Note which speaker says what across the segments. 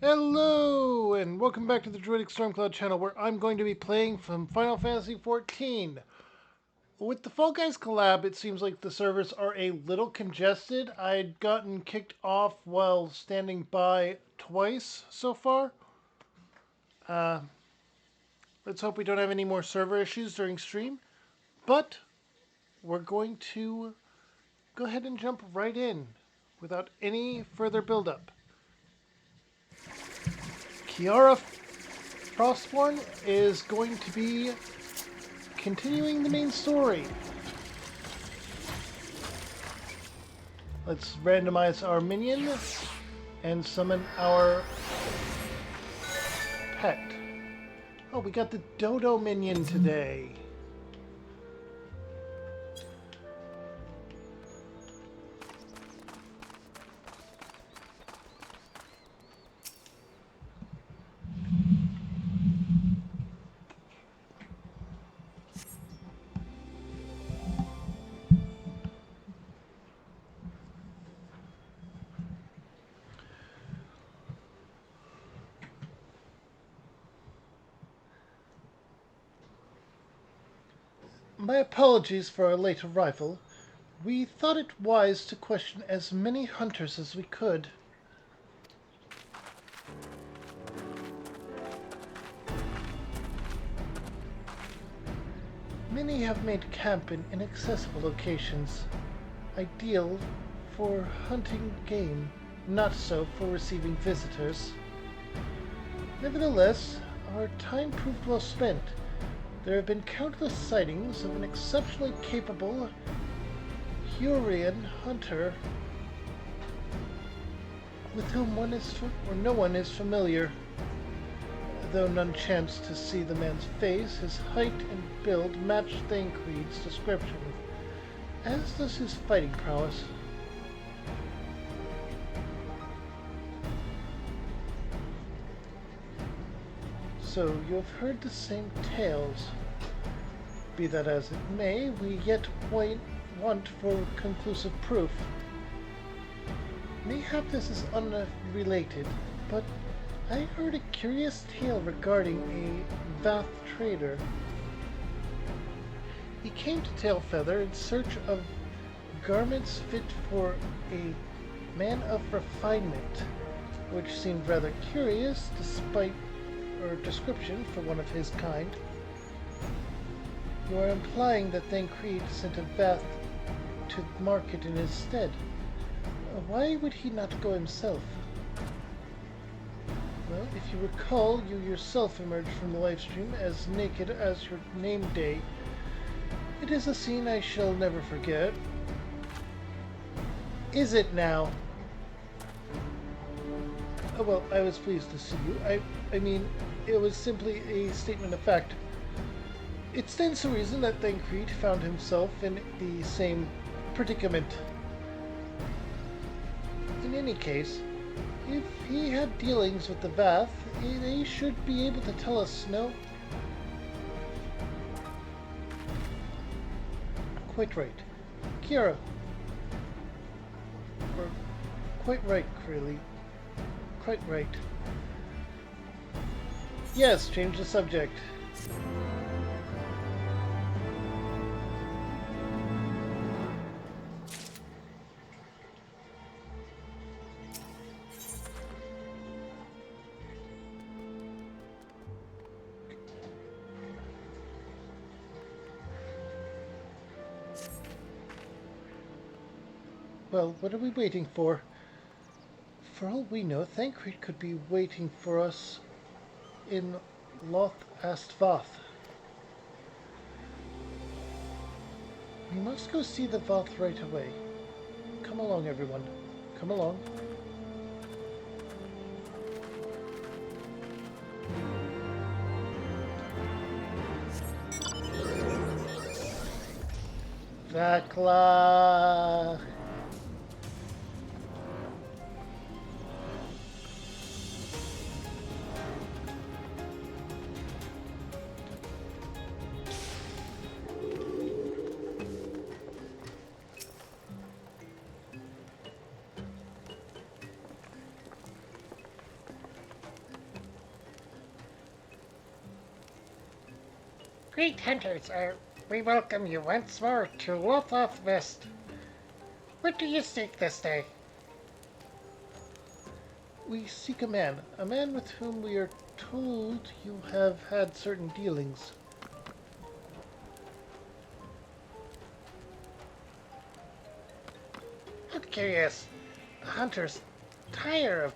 Speaker 1: Hello, and welcome back to the Druidic Stormcloud channel, where I'm going to be playing from Final Fantasy XIV. With the Fall Guys collab, it seems like the servers are a little congested. I'd gotten kicked off while standing by twice so far. Let's hope we don't have any more server issues during stream. But we're going to go ahead and jump right in without any further build-up. Kiara Frostborn is going to be continuing the main story. Let's randomize our minion and summon our pet. Oh, we got the Dodo minion today. My apologies for our late arrival. We thought it wise to question as many hunters as we could. Many have made camp in inaccessible locations, ideal for hunting game, not so for receiving visitors. Nevertheless, our time proved well spent. There have been countless sightings of an exceptionally capable Hurrian hunter with whom no one is familiar. Though none chanced to see the man's face, his height and build matched Thancred's description, as does his fighting prowess. So you have heard the same tales. Be that as it may, we yet want for conclusive proof. Mayhap this is unrelated, but I heard a curious tale regarding a Vath trader. He came to Tailfeather in search of garments fit for a man of refinement, which seemed rather curious despite or description for one of his kind. You are implying that Thancred sent a Vath to market in his stead. Why would he not go himself? Well, if you recall, you yourself emerged from the livestream as naked as your name day. It is a scene I shall never forget. Is it now? Oh, well, I was pleased to see you. I mean, it was simply a statement of fact. It stands to reason that Thancred found himself in the same predicament. In any case, if he had dealings with the Vath, they should be able to tell us, no? Quite right. Kiara. Or, quite right, Crilly. Quite right. Yes, change the subject. Well, what are we waiting for? For all we know, Thancred could be waiting for us in Loth Astvath. We must go see the Vath right away. Come along, everyone. Come along. Vakla.
Speaker 2: Great hunters, we welcome you once more to Lothoth West. What do you seek this day?
Speaker 1: We seek a man with whom we are told you have had certain dealings.
Speaker 2: I'm curious. Hunters tire of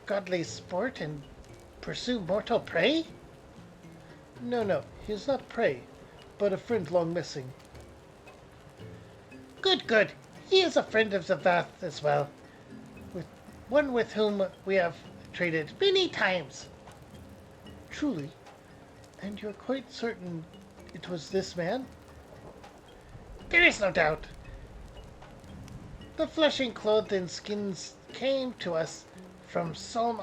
Speaker 2: godly sport and pursue mortal prey?
Speaker 1: No, he is not prey, but a friend long missing.
Speaker 2: Good. He is a friend of the Vath as well. With one with whom we have traded many times.
Speaker 1: Truly? And you're quite certain it was this man?
Speaker 2: There is no doubt. The fleshing clothed in skins came to us from Solm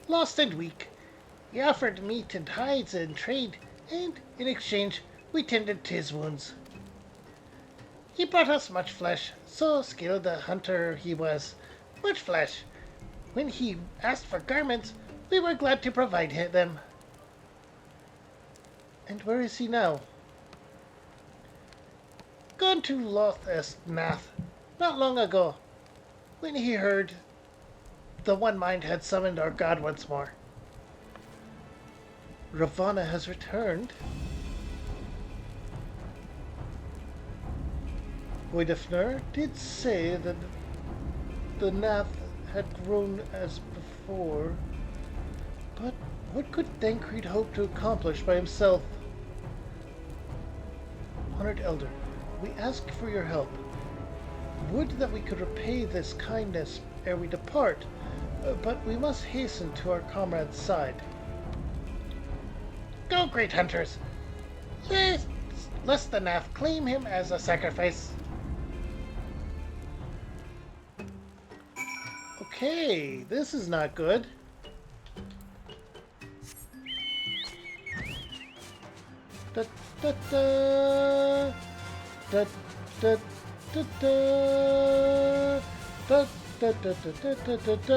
Speaker 2: lost and weak. He offered meat and hides in trade, and in exchange we tended to his wounds. He brought us much flesh, so skilled a hunter he was. Much flesh. When he asked for garments, we were glad to provide them.
Speaker 1: And where is he now?
Speaker 2: Gone to Loth Nath, not long ago, when he heard the One Mind had summoned our god once more.
Speaker 1: Ravana has returned. Voidifner did say that the Nath had grown as before, but what could Thancred hope to accomplish by himself? Honored Elder, we ask for your help. Would that we could repay this kindness ere we depart, but we must hasten to our comrade's side.
Speaker 2: Go, great hunters! Lest the Nath claim him as a sacrifice.
Speaker 1: Okay, this is not good. Da, da, da, da, da, da, da, da, da, da, da, da, da, da,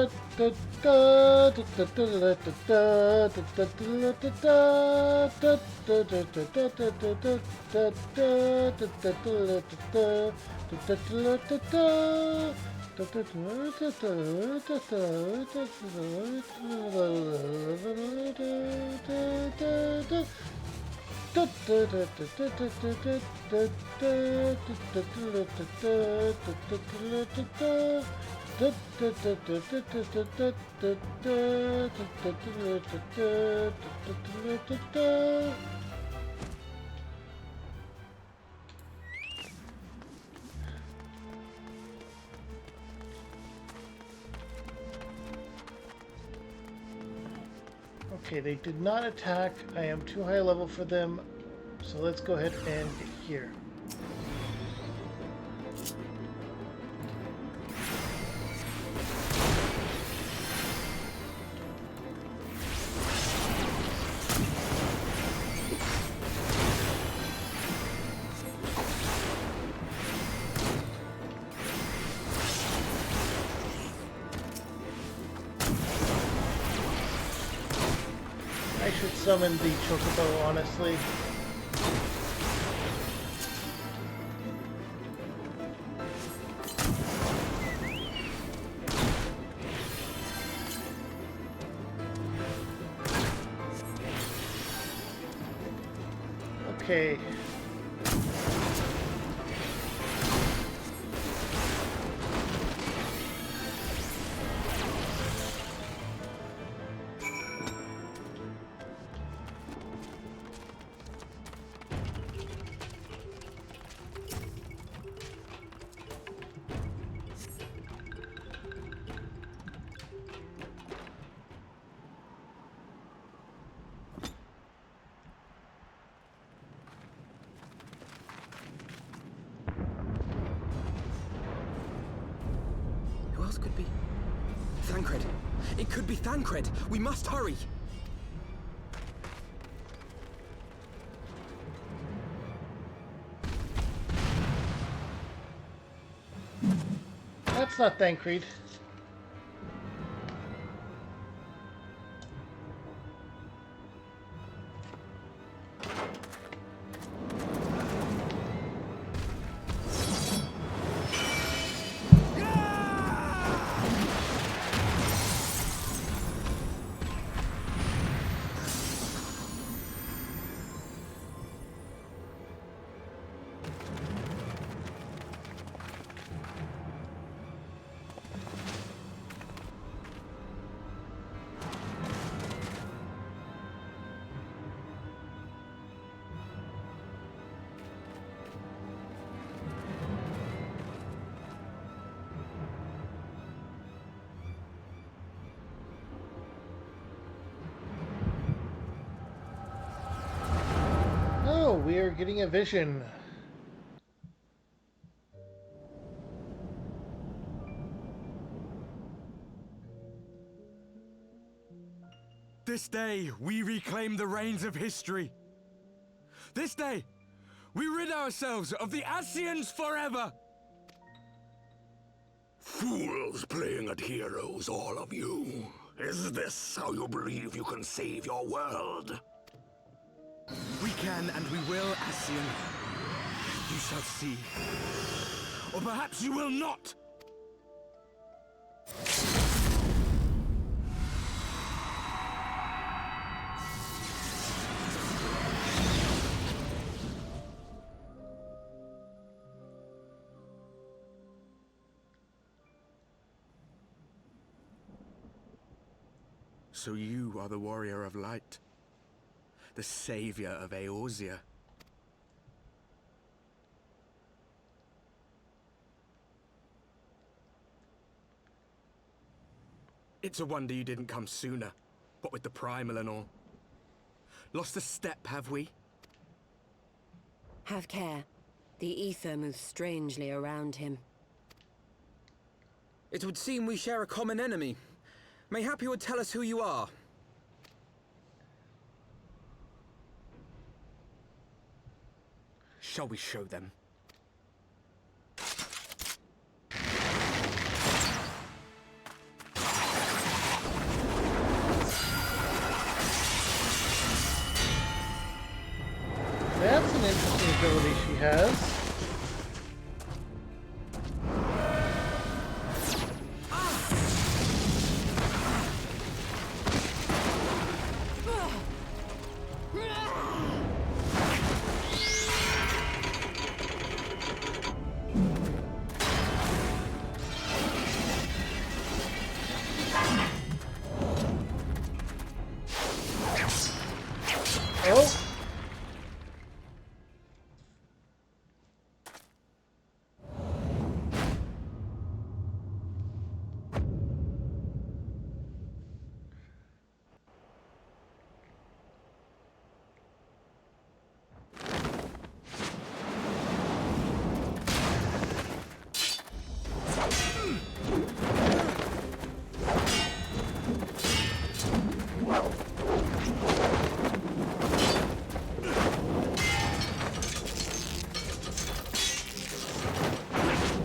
Speaker 1: Okay, they did not attack. I am too high level for them. So let's go ahead and get here. I should summon the Chocobo, honestly. Okay.
Speaker 3: Who else could be? Thancred! It could be Thancred! We must hurry!
Speaker 1: That's not Thancred. are getting a vision.
Speaker 3: This day, we reclaim the reins of history. This day, we rid ourselves of the Ascians forever.
Speaker 4: Fools playing at heroes, all of you. Is this how you believe you can save your world?
Speaker 3: We can and we will, Ascian. You shall see. Or perhaps you will not. So you are the Warrior of Light, the savior of Eorzea. It's a wonder you didn't come sooner, what with the primal and all. Lost a step, have we?
Speaker 5: Have care. The ether moves strangely around him.
Speaker 3: It would seem we share a common enemy. Mayhap you would tell us who you are. Shall we show them?
Speaker 1: That's an interesting ability she has. Oh!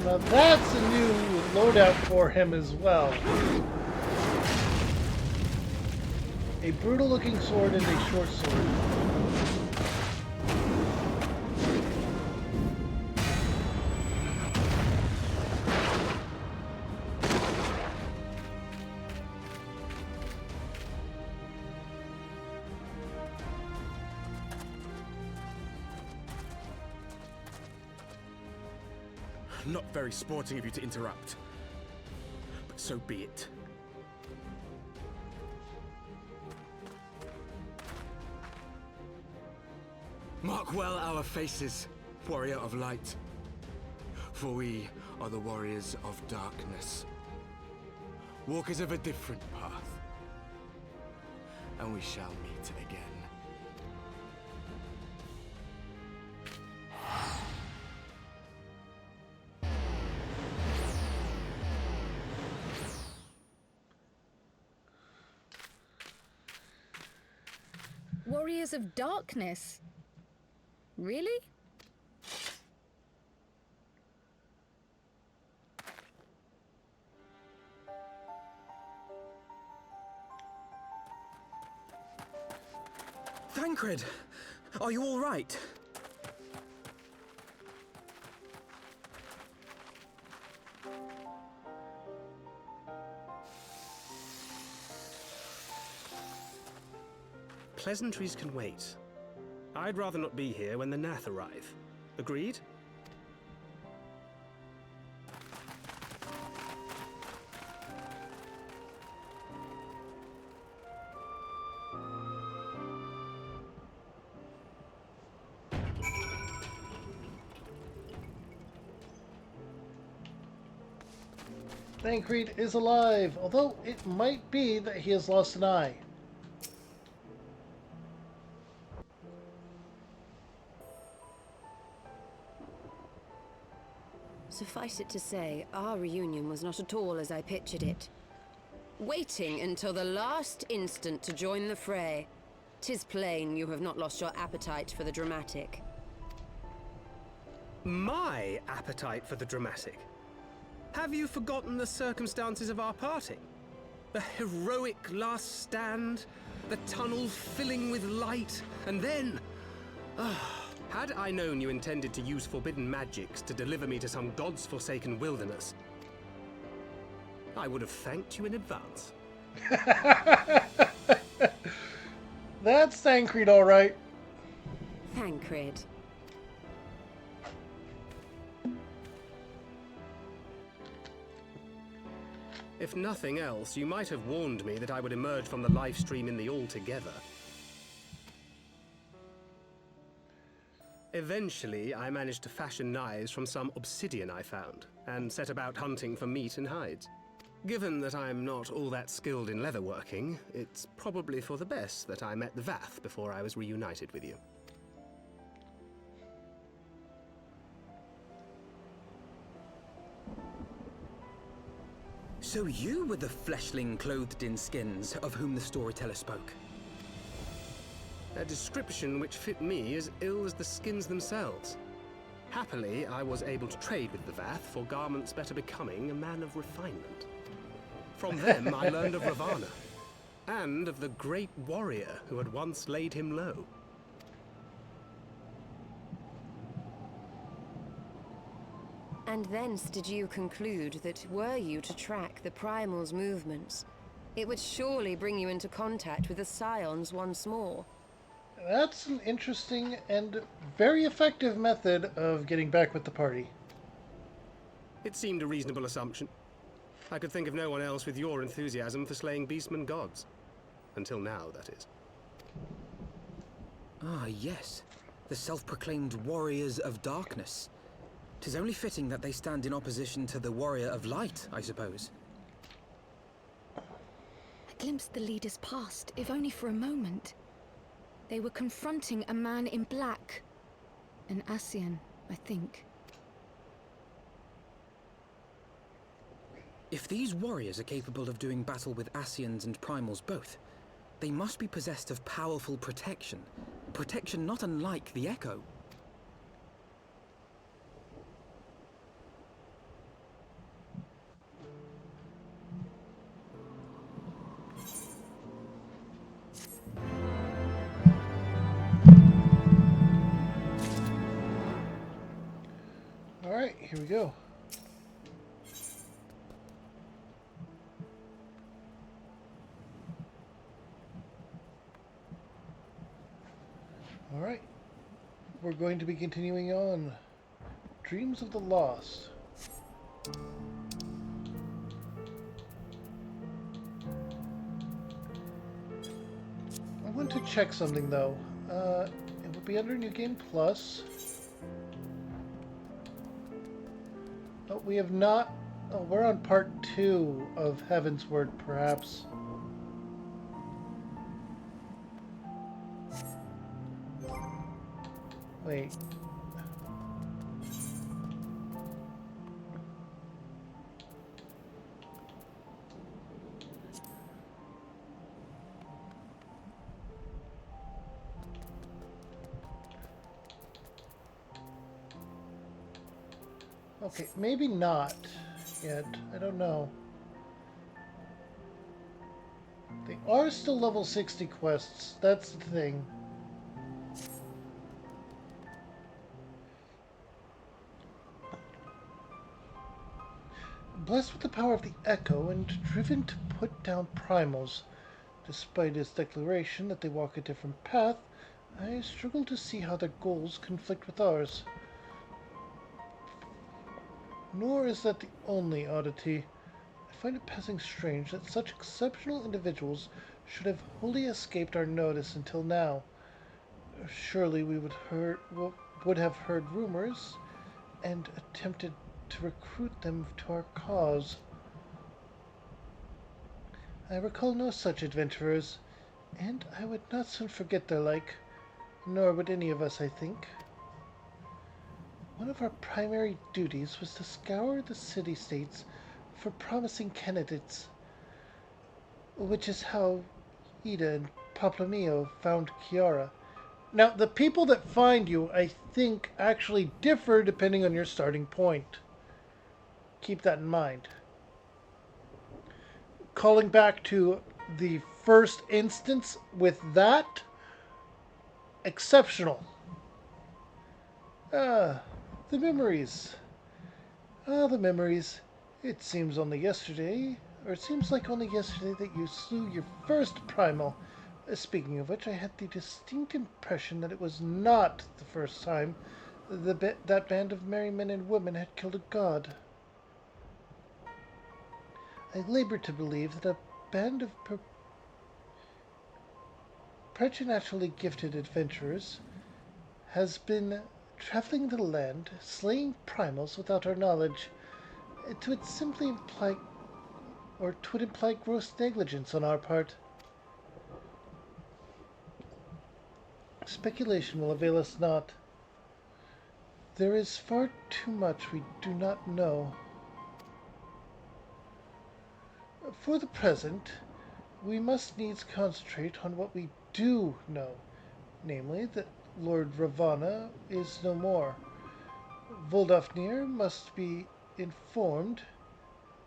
Speaker 1: Now that's a new loadout for him as well. A brutal looking sword and a short sword.
Speaker 3: Not very sporting of you to interrupt. But so be it. Mark well our faces, Warrior of Light. For we are the Warriors of Darkness. Walkers of a different path. And we shall meet again.
Speaker 6: Warriors of Darkness? Really?
Speaker 3: Thancred! Are you all right?
Speaker 7: Pleasantries can wait. I'd rather not be here when the Nath arrive. Agreed?
Speaker 1: Thancred is alive, although it might be that he has lost an eye.
Speaker 5: Suffice it to say, our reunion was not at all as I pictured it. Waiting until the last instant to join the fray. 'Tis plain you have not lost your appetite for the dramatic.
Speaker 7: My appetite for the dramatic? Have you forgotten the circumstances of our parting? The heroic last stand, the tunnel filling with light, and then... had I known you intended to use forbidden magics to deliver me to some god's forsaken wilderness, I would have thanked you in advance.
Speaker 1: That's Thancred, all right.
Speaker 5: Thancred.
Speaker 7: If nothing else, you might have warned me that I would emerge from the live stream in the Altogether. Eventually, I managed to fashion knives from some obsidian I found, and set about hunting for meat and hides. Given that I'm not all that skilled in leatherworking, it's probably for the best that I met the Vath before I was reunited with you.
Speaker 8: So you were the fleshling clothed in skins of whom the storyteller spoke?
Speaker 7: A description which fit me as ill as the skins themselves. Happily, I was able to trade with the Vath for garments better becoming a man of refinement. From them, I learned of Ravana, and of the great warrior who had once laid him low.
Speaker 5: And thence did you conclude that were you to track the Primal's movements, it would surely bring you into contact with the Scions once more.
Speaker 1: That's an interesting and very effective method of getting back with the party.
Speaker 7: It seemed a reasonable assumption. I could think of no one else with your enthusiasm for slaying beastmen gods. Until now, that is.
Speaker 8: Ah, yes. The self-proclaimed Warriors of Darkness. 'Tis only fitting that they stand in opposition to the Warrior of Light, I suppose.
Speaker 6: I glimpsed the leaders past, if only for a moment. They were confronting a man in black. An Ascian, I think.
Speaker 8: If these warriors are capable of doing battle with Ascians and Primals both, they must be possessed of powerful protection. Protection not unlike the Echo.
Speaker 1: Alright, here we go. Alright, we're going to be continuing on. Dreams of the Lost. I want to check something though. It would be under New Game Plus. Oh, we have not... Oh, we're on part 2 of Heavensward, perhaps. Wait. Okay, maybe not yet. I don't know. They are still level 60 quests. That's the thing. Blessed with the power of the Echo and driven to put down Primals, despite his declaration that they walk a different path, I struggle to see how their goals conflict with ours. Nor is that the only oddity. I find it passing strange that such exceptional individuals should have wholly escaped our notice until now. Surely we would have heard rumors and attempted to recruit them to our cause. I recall no such adventurers, and I would not soon forget their like, nor would any of us, I think.
Speaker 2: One of our primary duties was to scour the city-states for promising candidates, which is how Ida and Poplamio found Kiara. Now, the people that find you, I think, actually differ depending on your starting point. Keep that in mind. Calling back to the first instance with that, exceptional. The memories. The memories. It seems like only yesterday that you slew your first primal. Speaking of which, I had the distinct impression that it was not the first time that band of merry men and women had killed a god. I labor to believe that a band of preternaturally gifted adventurers has been traveling the land, slaying primals without our knowledge. It would imply gross negligence on our part. Speculation will avail us not. There is far too much we do not know. For the present, we must needs concentrate on what we do know, namely that Lord Ravana is no more. Vuldofnir must be informed.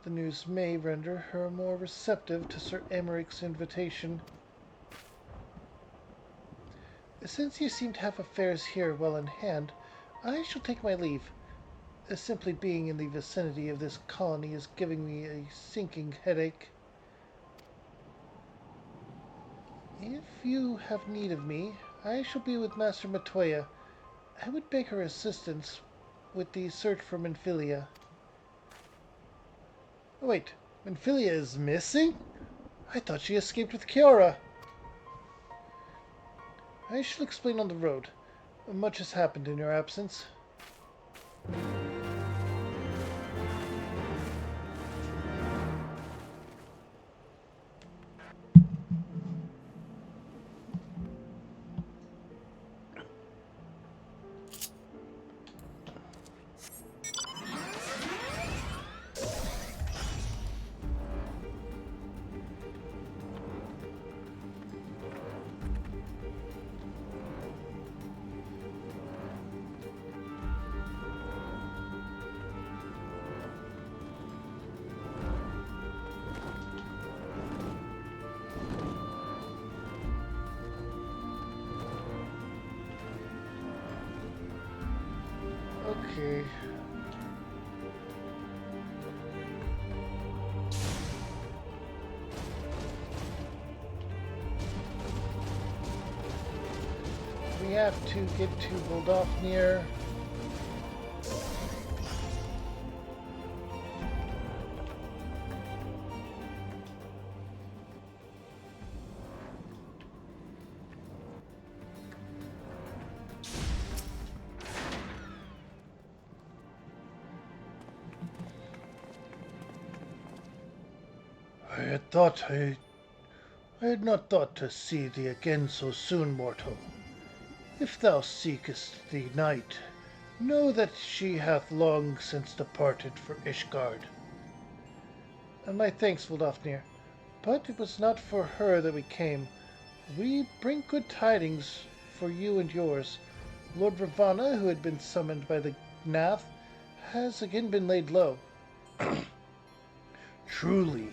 Speaker 2: The news may render her more receptive to Sir Amaric's invitation. Since you seem to have affairs here well in hand, I shall take my leave. Simply being in the vicinity of this colony is giving me a sinking headache. If you have need of me, I shall be with Master Matoya. I would beg her assistance with the search for Minfilia. Oh, wait, Minfilia is missing? I thought she escaped with Kiara. I shall explain on the road. Much has happened in your absence. Okay. We have to get to Vuldofnir. I had not thought to see thee again so soon, mortal. If thou seekest the night, know that she hath long since departed for Ishgard. And my thanks, Vuldofnir. But it was not for her that we came. We bring good tidings for you and yours. Lord Ravana, who had been summoned by the Gnath, has again been laid low. Truly.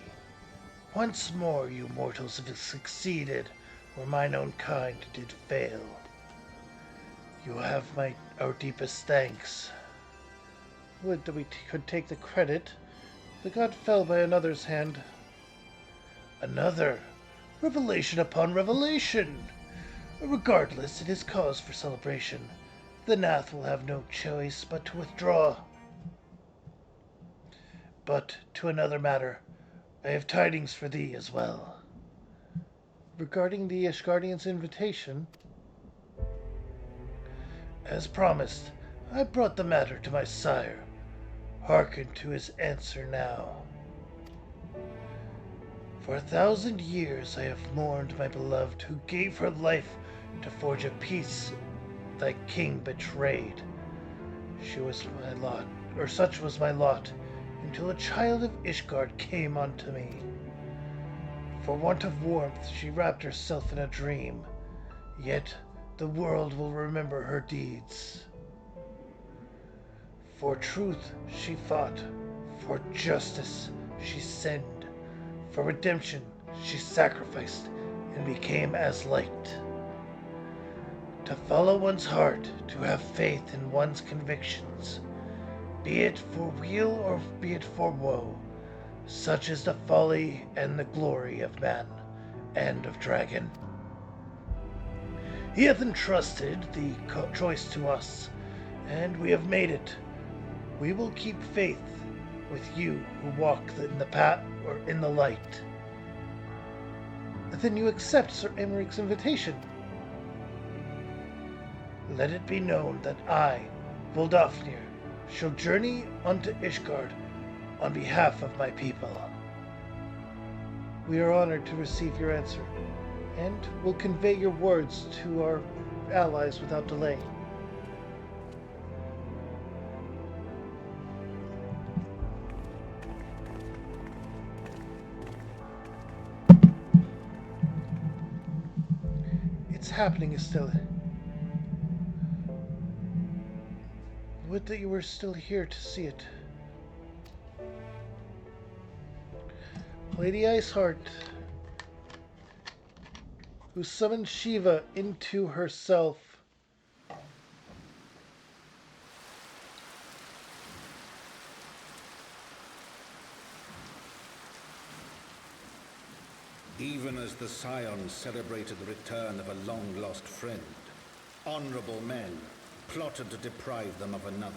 Speaker 2: Once more you mortals have succeeded where mine own kind did fail. You have our deepest thanks. Would that we could take the credit. The god fell by another's hand. Another? Revelation upon revelation! Regardless, it is cause for celebration. The Gnath will have no choice but to withdraw. But to another matter. I have tidings for thee as well. Regarding the Ishgardian's invitation? As promised, I brought the matter to my sire. Hearken to his answer now. For 1,000 years I have mourned my beloved who gave her life to forge a peace thy king betrayed. She was my lot, or such was my lot, until a child of Ishgard came unto me. For want of warmth, she wrapped herself in a dream, yet the world will remember her deeds. For truth she fought, for justice she sinned, for redemption she sacrificed and became as light. To follow one's heart, to have faith in one's convictions, be it for weal or be it for woe, such is the folly and the glory of man and of dragon. He hath entrusted the choice to us, and we have made it. We will keep faith with you who walk in the path or in the light.
Speaker 1: Then you accept Sir Emeric's invitation.
Speaker 2: Let it be known that I, Vuldofnir, shall journey unto Ishgard on behalf of my people.
Speaker 1: We are honored to receive your answer, and will convey your words to our allies without delay. It's happening, Estelle. Would that you were still here to see it. Lady Iceheart, who summoned Shiva into herself.
Speaker 9: Even as the Scions celebrated the return of a long-lost friend, honorable men plotted to deprive them of another.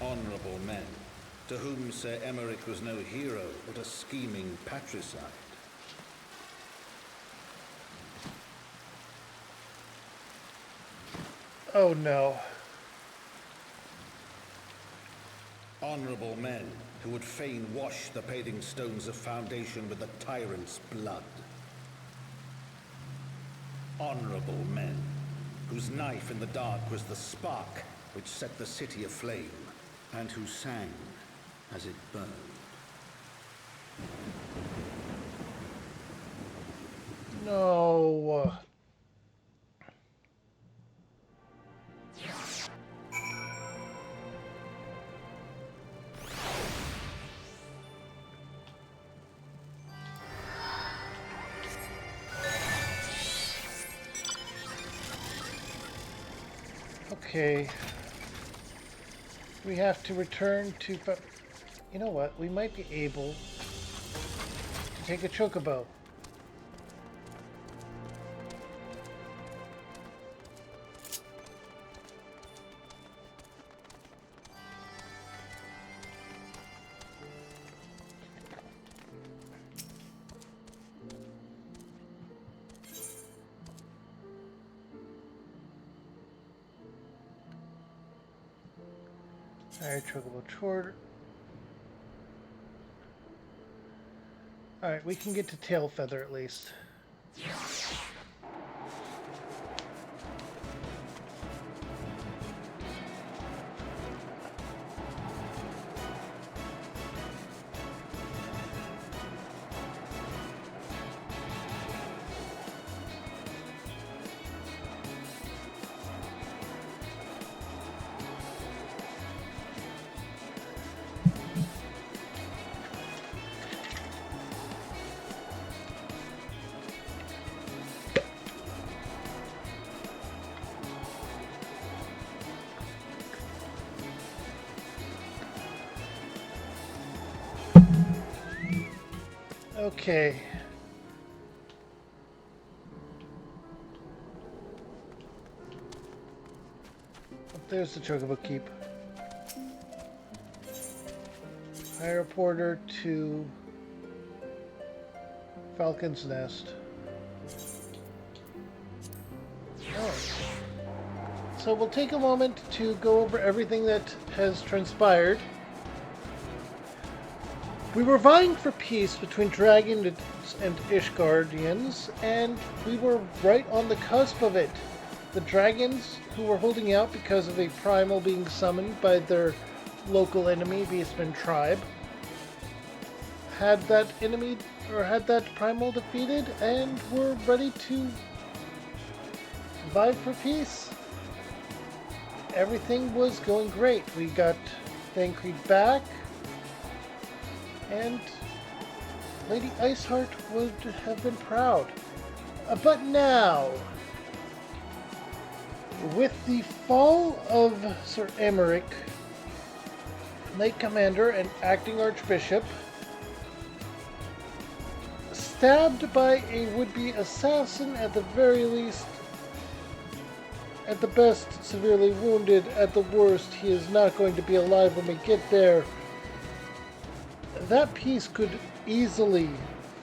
Speaker 9: Honorable men, to whom Sir Emeric was no hero, but a scheming patricide.
Speaker 1: Oh no.
Speaker 9: Honorable men who would fain wash the paving stones of Foundation with the tyrant's blood. Honorable men whose knife in the dark was the spark which set the city aflame, and who sang as it burned.
Speaker 1: No. Okay. We have to return to... You know what? We might be able to take a chocobo. Alright, chocobo short. Alright, we can get to Tailfeather at least. Okay. There's the Chocobo Keep. Hire a porter to Falcon's Nest. Oh. So we'll take a moment to go over everything that has transpired. We were vying for peace between dragons and Ishgardians, and we were right on the cusp of it. The dragons, who were holding out because of a primal being summoned by their local enemy, Beastman tribe, had that primal defeated and were ready to vie for peace. Everything was going great. We got Thancred back, and Lady Iceheart would have been proud. But now, with the fall of Sir Emeric, Knight Commander and Acting Archbishop, stabbed by a would-be assassin at the very least, at the best severely wounded, at the worst he is not going to be alive when we get there, that piece could easily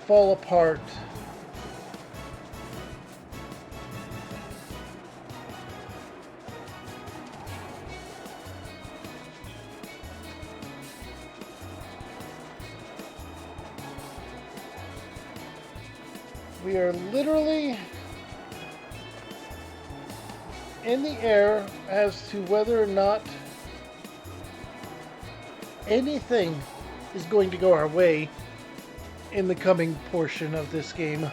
Speaker 1: fall apart. We are literally in the air as to whether or not anything is going to go our way in the coming portion of this game.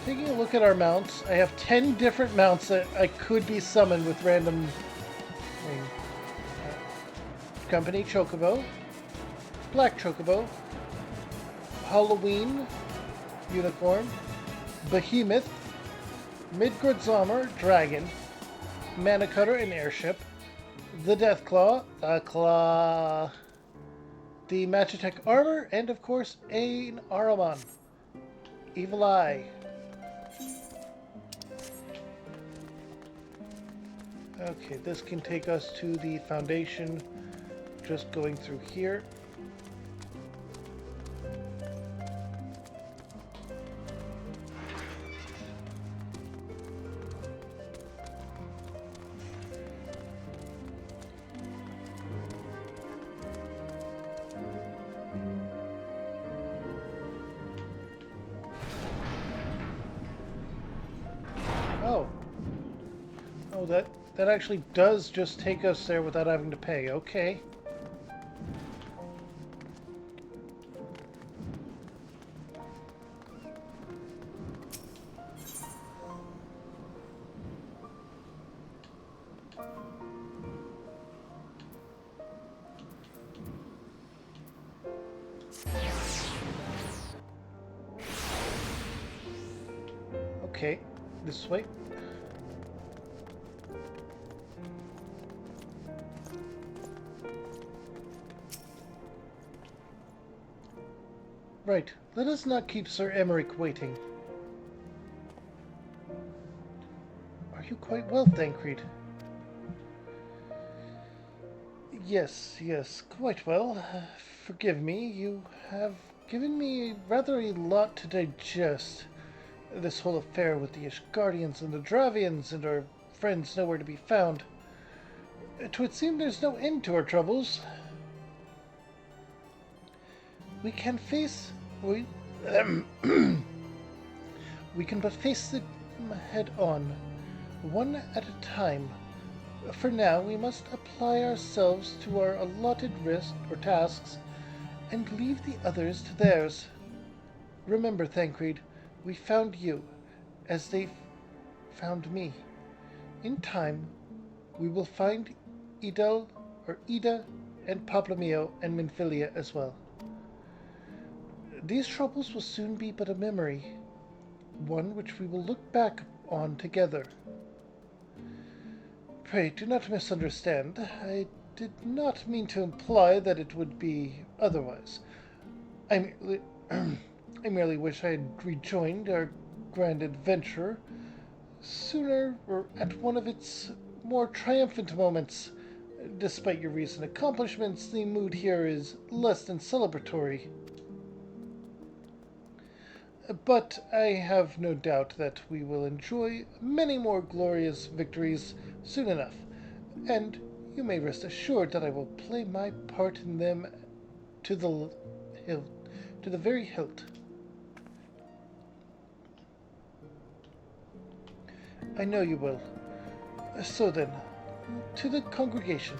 Speaker 1: Taking a look at our mounts, I have 10 different mounts that I could be summoned with random Company Chocobo, Black Chocobo, Halloween Unicorn, Behemoth, Midgardsormr Dragon, Mana Cutter and Airship, the Deathclaw, Claw, the Magitech Armor, and of course, Ain Ahriman, Evil Eye. Okay, this can take us to the Foundation, just going through here. Oh, that actually does just take us there without having to pay. Okay. Okay, this way. Right, let us not keep Sir Emeric waiting. Are you quite well, Thancred? Yes, quite well. Forgive me, you have given me rather a lot to digest. This whole affair with the Ishgardians and the Dravians and our friends nowhere to be found. 'Twould seem there's no end to our troubles. We can but face them head on, one at a time. For now, we must apply ourselves to our allotted tasks and leave the others to theirs. Remember, Thancred, we found you, as they found me. In time, we will find Ida and Paplomio and Minfilia as well. These troubles will soon be but a memory, one which we will look back on together. Pray, do not misunderstand. I did not mean to imply that it would be otherwise. I merely wish I had rejoined our grand adventure sooner, or at one of its more triumphant moments. Despite your recent accomplishments, the mood here is less than celebratory. But I have no doubt that we will enjoy many more glorious victories soon enough, and you may rest assured that I will play my part in them to the very hilt. I know you will. So then, to the congregation.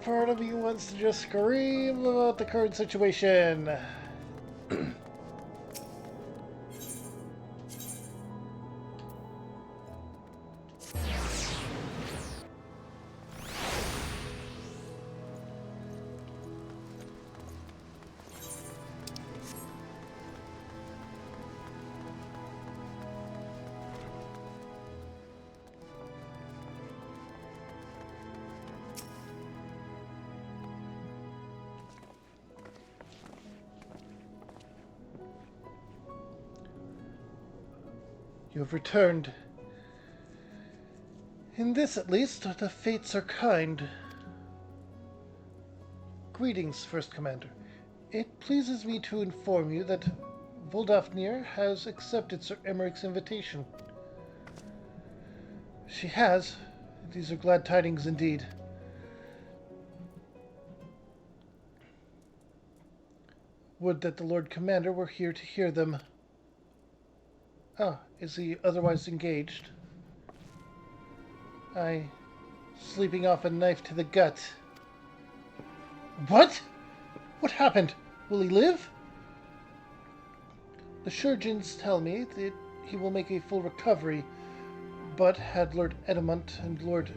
Speaker 1: Part of you wants to just scream about the current situation. You have returned. In this, at least, the fates are kind. Greetings, First Commander. It pleases me to inform you that Voldafnir has accepted Sir Emmerich's invitation. She has. These are glad tidings indeed. Would that the Lord Commander were here to hear them. Ah, is he otherwise engaged? Aye, sleeping off a knife to the gut. What? What happened? Will he live? The surgeons tell me that he will make a full recovery, but had Lord Edamont and Lord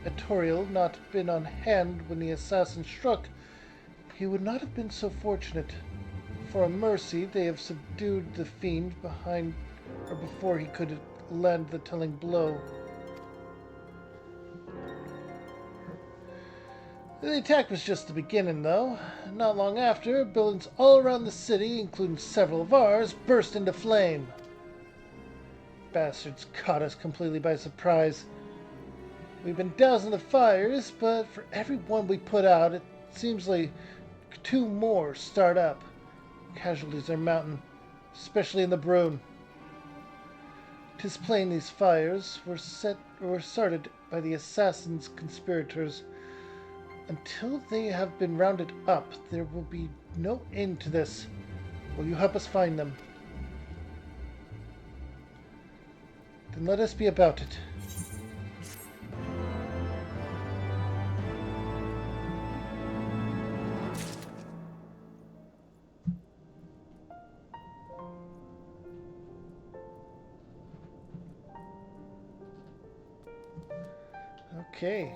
Speaker 1: Etoriel not been on hand when the assassin struck, he would not have been so fortunate. For a mercy, they have subdued the fiend before he could land the telling blow. The attack was just the beginning, though. Not long after, buildings all around the city, including several of ours, burst into flame. Bastards caught us completely by surprise. We've been dousing the fires, but for every one we put out, it seems like 2 more start up. Casualties are mounting, especially in the Brune. 'Tis plain these fires were started by the assassins' conspirators. Until they have been rounded up, there will be no end to this. Will you help us find them? Then let us be about it. Okay.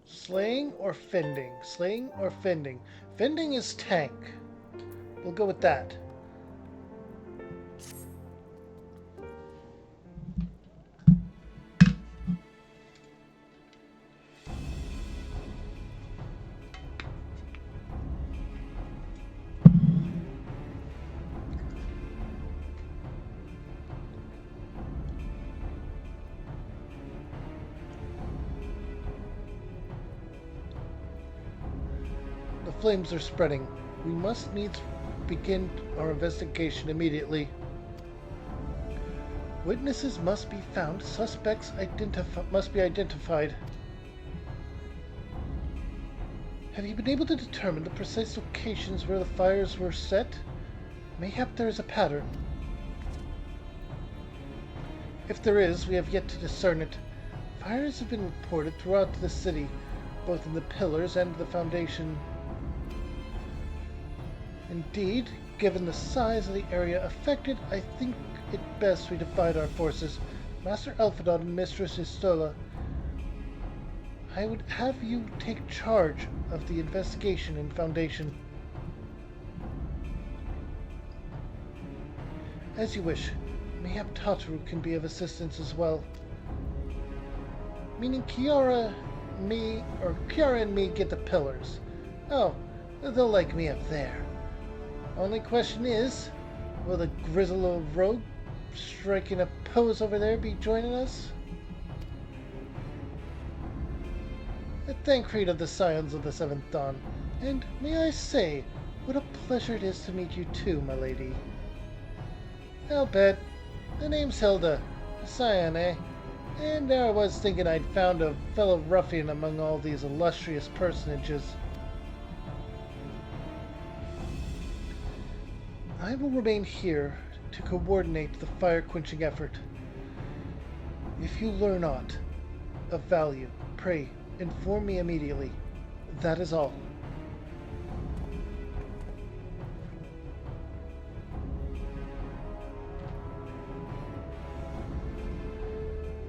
Speaker 1: Slaying or fending? Slaying or fending? Fending is tank. We'll go with that. The flames are spreading. We must needs begin our investigation immediately. Witnesses must be found. Suspects must be identified. Have you been able to determine the precise locations where the fires were set? Mayhap there is a pattern. If there is, we have yet to discern it. Fires have been reported throughout the city, both in the pillars and the foundation. Indeed, given the size of the area affected, I think it best we divide our forces. Master Elphadon and Mistress Istola, I would have you take charge of the investigation in Foundation. As you wish. Mayhap Tataru can be of assistance as well. Meaning Kiara and me get the pillars. Oh, they'll like me up there. Only question is, will the grizzled old rogue striking a pose over there be joining us? Thancred of the Scions of the Seventh Dawn, and may I say, what a pleasure it is to meet you too, my lady. I'll bet. The name's Hilda. A Scion, eh? And there I was thinking I'd found a fellow ruffian among all these illustrious personages. I will remain here to coordinate the fire-quenching effort. If you learn aught of value, pray, inform me immediately. That is all.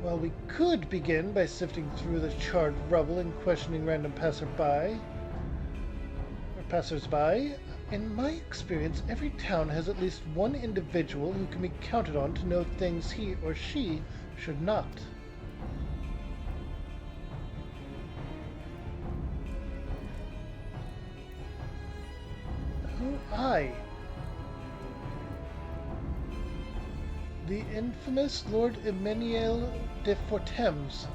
Speaker 1: Well, we could begin by sifting through the charred rubble and questioning random passersby. In my experience, every town has at least one individual who can be counted on to know things he or she should not. Oh, aye. The infamous Lord Emmanuel de Fortemps,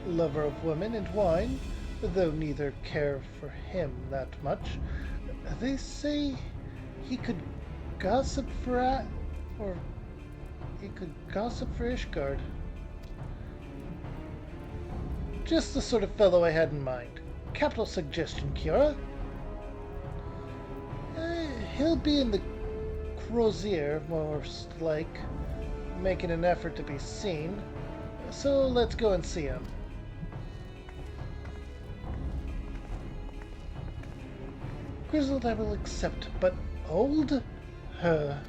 Speaker 1: lover of women and wine, though neither care for him that much. They say he could gossip for Ishgard. Just the sort of fellow I had in mind. Capital suggestion, Kiara. He'll be in the Crozier, most like, making an effort to be seen. So let's go and see him. Grizzled I will accept, but old? Her.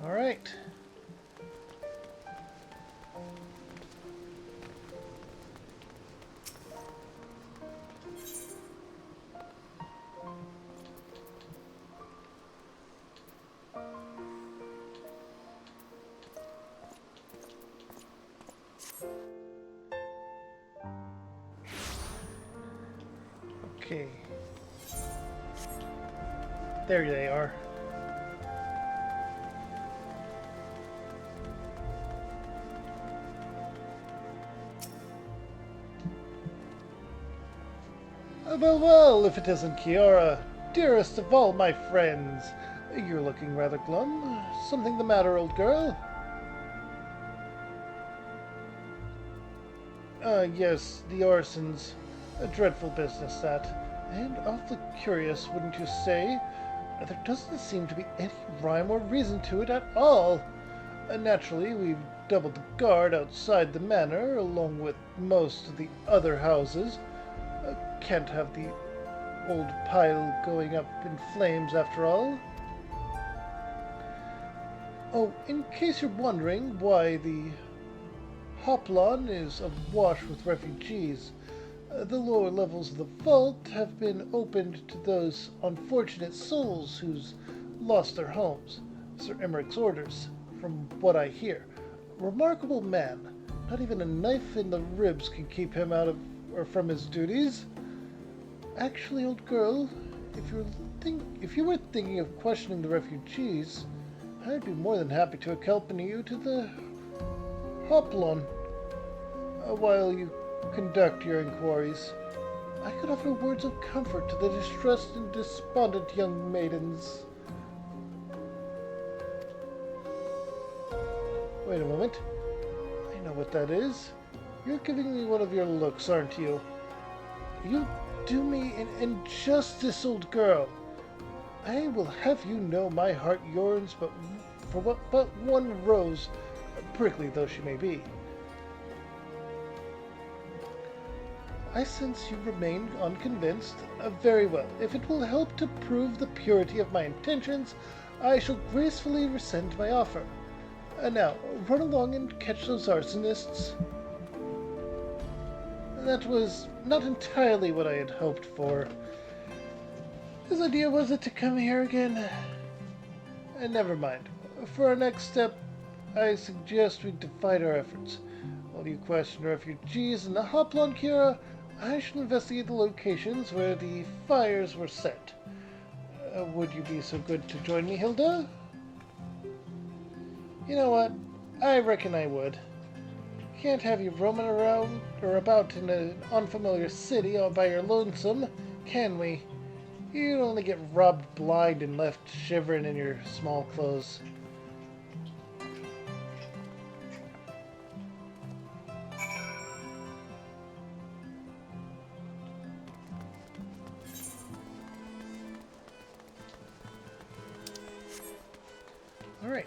Speaker 1: All right. Okay. There they are. Well, if it isn't Kiara, dearest of all my friends. You're looking rather glum. Something the matter, old girl? Yes, the Orsons. A dreadful business, that. And awfully curious, wouldn't you say? There doesn't seem to be any rhyme or reason to it at all. Naturally, we've doubled the guard outside the manor, along with most of the other houses. Can't have the old pile going up in flames after all. Oh, in case you're wondering why the Hoplon is awash with refugees, the lower levels of the vault have been opened to those unfortunate souls who's lost their homes. Sir Emmerich's orders, from what I hear. Remarkable man. Not even a knife in the ribs can keep him out of or from his duties. Actually, old girl, if you were thinking of questioning the refugees, I'd be more than happy to accompany you to the Hoplon while you conduct your inquiries. I could offer words of comfort to the distressed and despondent young maidens. Wait a moment. I know what that is. You're giving me one of your looks, aren't you? You do me an injustice, old girl. I will have you know my heart yearns but one rose, prickly though she may be. I sense you remain unconvinced. Very well. If it will help to prove the purity of my intentions, I shall gracefully rescind my offer. Now, run along and catch those arsonists. That was not entirely what I had hoped for. His idea was it to come here again? And never mind. For our next step, I suggest we divide our efforts. While you question refugees in the Hoplon Kira, I shall investigate the locations where the fires were set. Would you be so good to join me, Hilda? You know what? I reckon I would. Can't have you roaming around or about in an unfamiliar city all by your lonesome, can we? You'd only get robbed blind and left shivering in your small clothes. All right.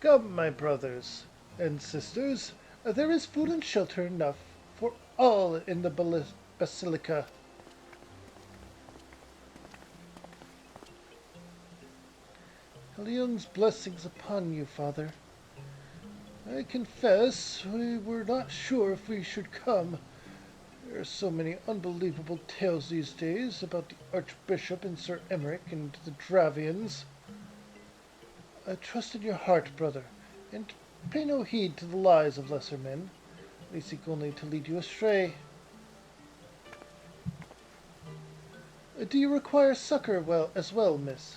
Speaker 1: Come, my brothers and sisters, there is food and shelter enough for all in the Basilica. Helion's blessings upon you, Father. I confess we were not sure if we should come. There are so many unbelievable tales these days about the Archbishop and Sir Emmerich and the Dravians. Trust in your heart, brother, and pay no heed to the lies of lesser men. They seek only to lead you astray. Do you require succor as well, miss?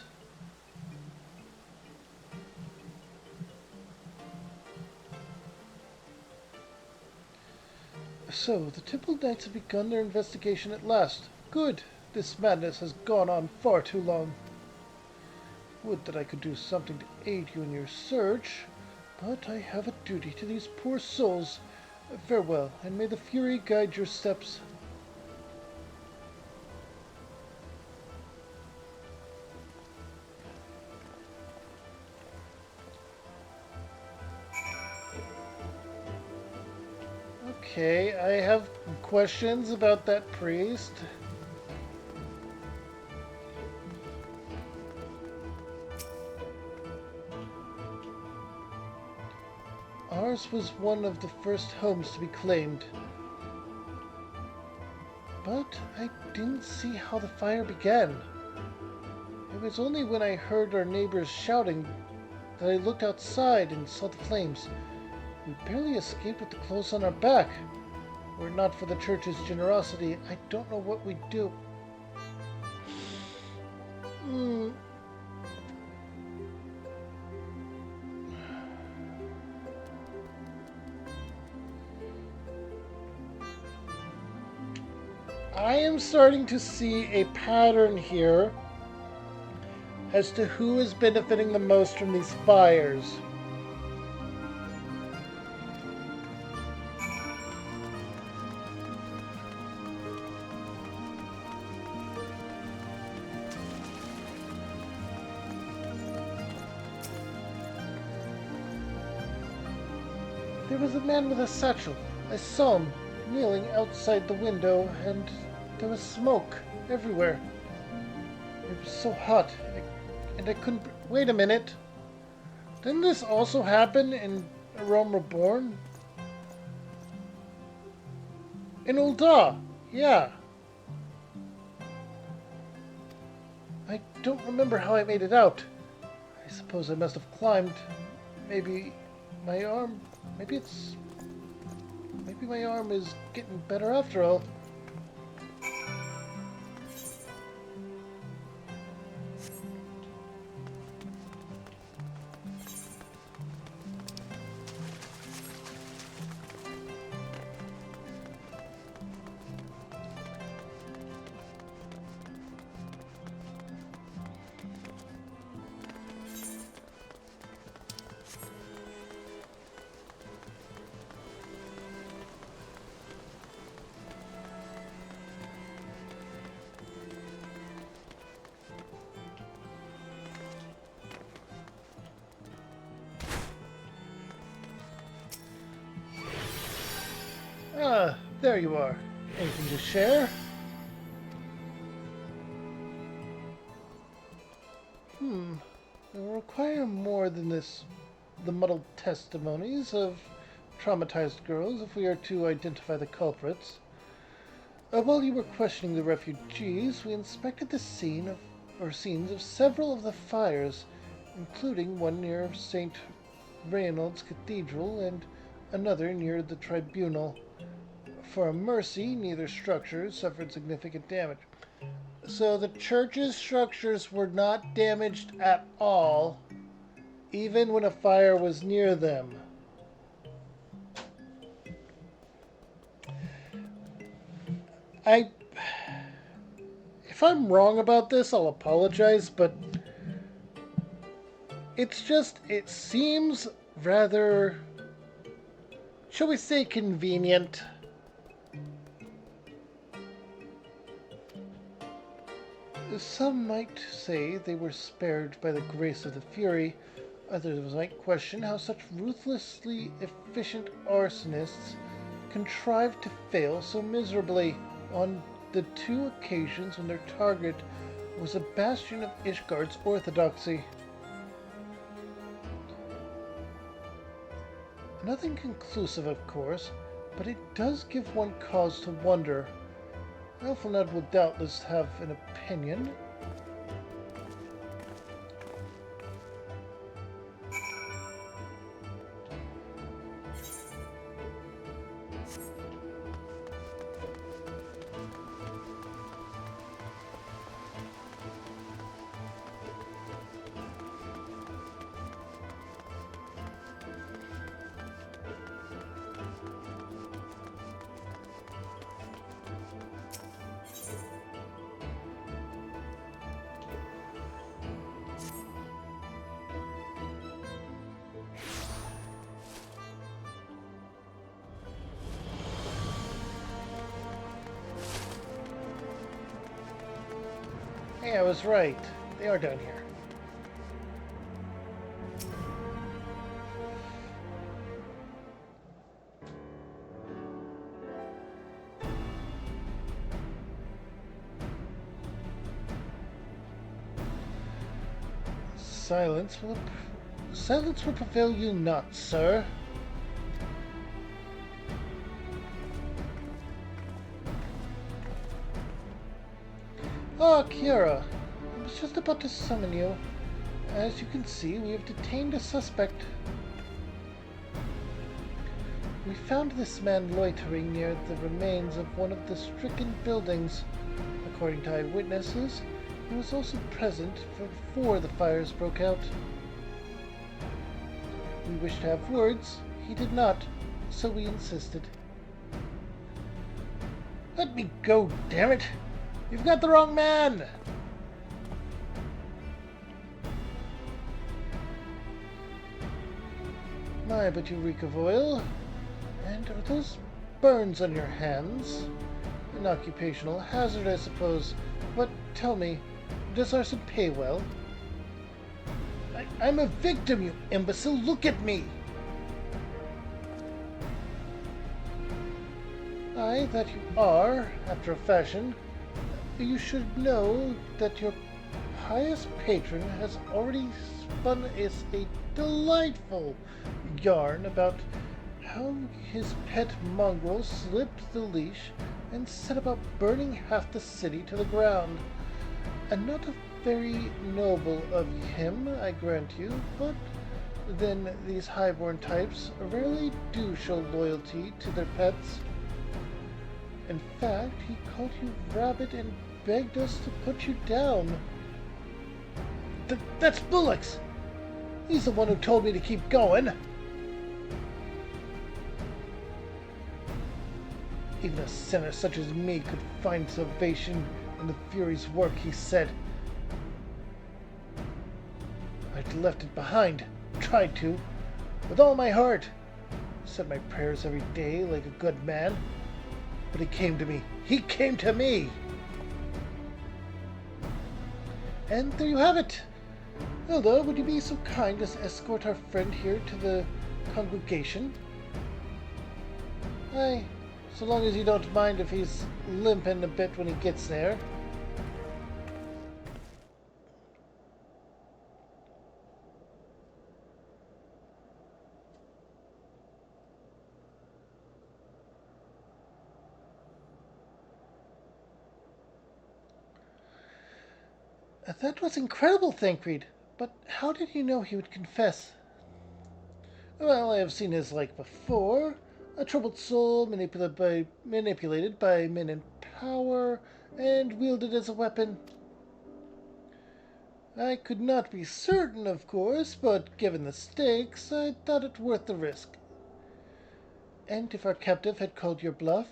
Speaker 1: So, the Temple Knights have begun their investigation at last. Good. This madness has gone on far too long. Would that I could do something to aid you in your search, but I have a duty to these poor souls. Farewell, and may the Fury guide your steps. Okay, I have questions about that priest. Ours was one of the first homes to be claimed. But I didn't see how the fire began. It was only when I heard our neighbors shouting that I looked outside and saw the flames. We barely escaped with the clothes on our back. Were it not for the church's generosity, I don't know what we'd do. I am starting to see a pattern here as to who is benefiting the most from these fires. There was a man with a satchel. I saw him kneeling outside the window, and there was smoke everywhere. It was so hot, and I couldn't... Wait a minute. Didn't this also happen in A Realm Reborn? In Ul'dah, yeah. I don't remember how I made it out. I suppose I must have climbed. Maybe my arm... Maybe my arm is getting better after all. There you are. Anything to share? It will require more than this, the muddled testimonies of traumatized girls if we are to identify the culprits. While you were questioning the refugees, we inspected the scenes of several of the fires, including one near St. Reynald's Cathedral and another near the Tribunal. For a mercy, neither structure suffered significant damage. So the church's structures were not damaged at all, even when a fire was near them. If I'm wrong about this, I'll apologize, but it seems rather, shall we say, convenient. Some might say they were spared by the grace of the Fury. Others might question how such ruthlessly efficient arsonists contrived to fail so miserably on the 2 occasions when their target was a bastion of Ishgard's orthodoxy. Nothing conclusive, of course, but it does give one cause to wonder. Elfenud will doubtless have an opinion. Hey, I was right. They are down here. Silence will prevail you not, sir. Ah, Kiara. I was just about to summon you. As you can see, we have detained a suspect. We found this man loitering near the remains of one of the stricken buildings. According to eyewitnesses, he was also present before the fires broke out. We wished to have words. He did not, so we insisted. Let me go, damn it! You've got the wrong man! My, but you reek of oil. And are those burns on your hands? An occupational hazard, I suppose. But tell me, does Arson pay well? I'm a victim, you imbecile! Look at me! Aye, that you are, after a fashion. You should know that your pious patron has already spun us a delightful yarn about how his pet mongrel slipped the leash and set about burning half the city to the ground. And not very noble of him, I grant you, but then these highborn types rarely do show loyalty to their pets. In fact, he called you rabbit and begged us to put you down. That's Bullux! He's the one who told me to keep going. Even a sinner such as me could find salvation in the Fury's work, he said. I'd left it behind, tried to, with all my heart. Said my prayers every day like a good man. But he came to me. He came to me! And there you have it. Hilda, would you be so kind as escort our friend here to the congregation? I So long as you don't mind if he's limping a bit when he gets there. That was incredible, Thancred. But how did you know he would confess? Well, I have seen his like before. A troubled soul manipulated by men in power and wielded as a weapon. I could not be certain, of course, but given the stakes, I thought it worth the risk. And if our captive had called your bluff?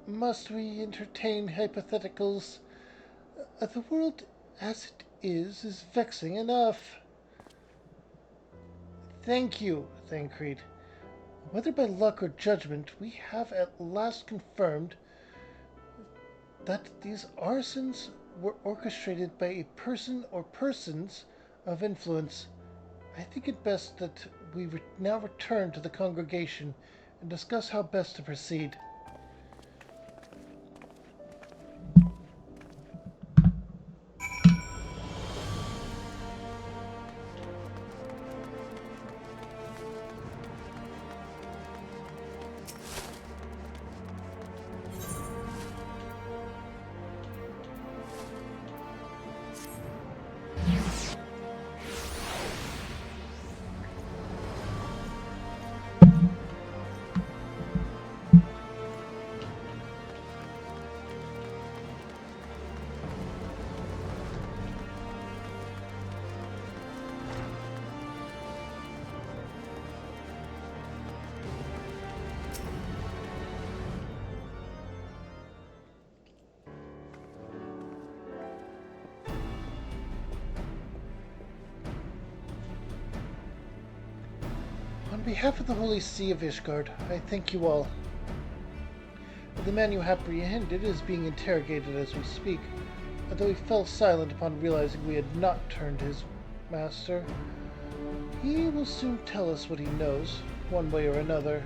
Speaker 1: Must we entertain hypotheticals? The world as it is vexing enough. Thank you, Thancred. Whether by luck or judgment, we have at last confirmed that these arsons were orchestrated by a person or persons of influence. I think it best that we now return to the congregation and discuss how best to proceed. On behalf of the Holy See of Ishgard, I thank you all. The man you apprehended is being interrogated as we speak, although he fell silent upon realizing we had not turned his master. He will soon tell us what he knows, one way or another.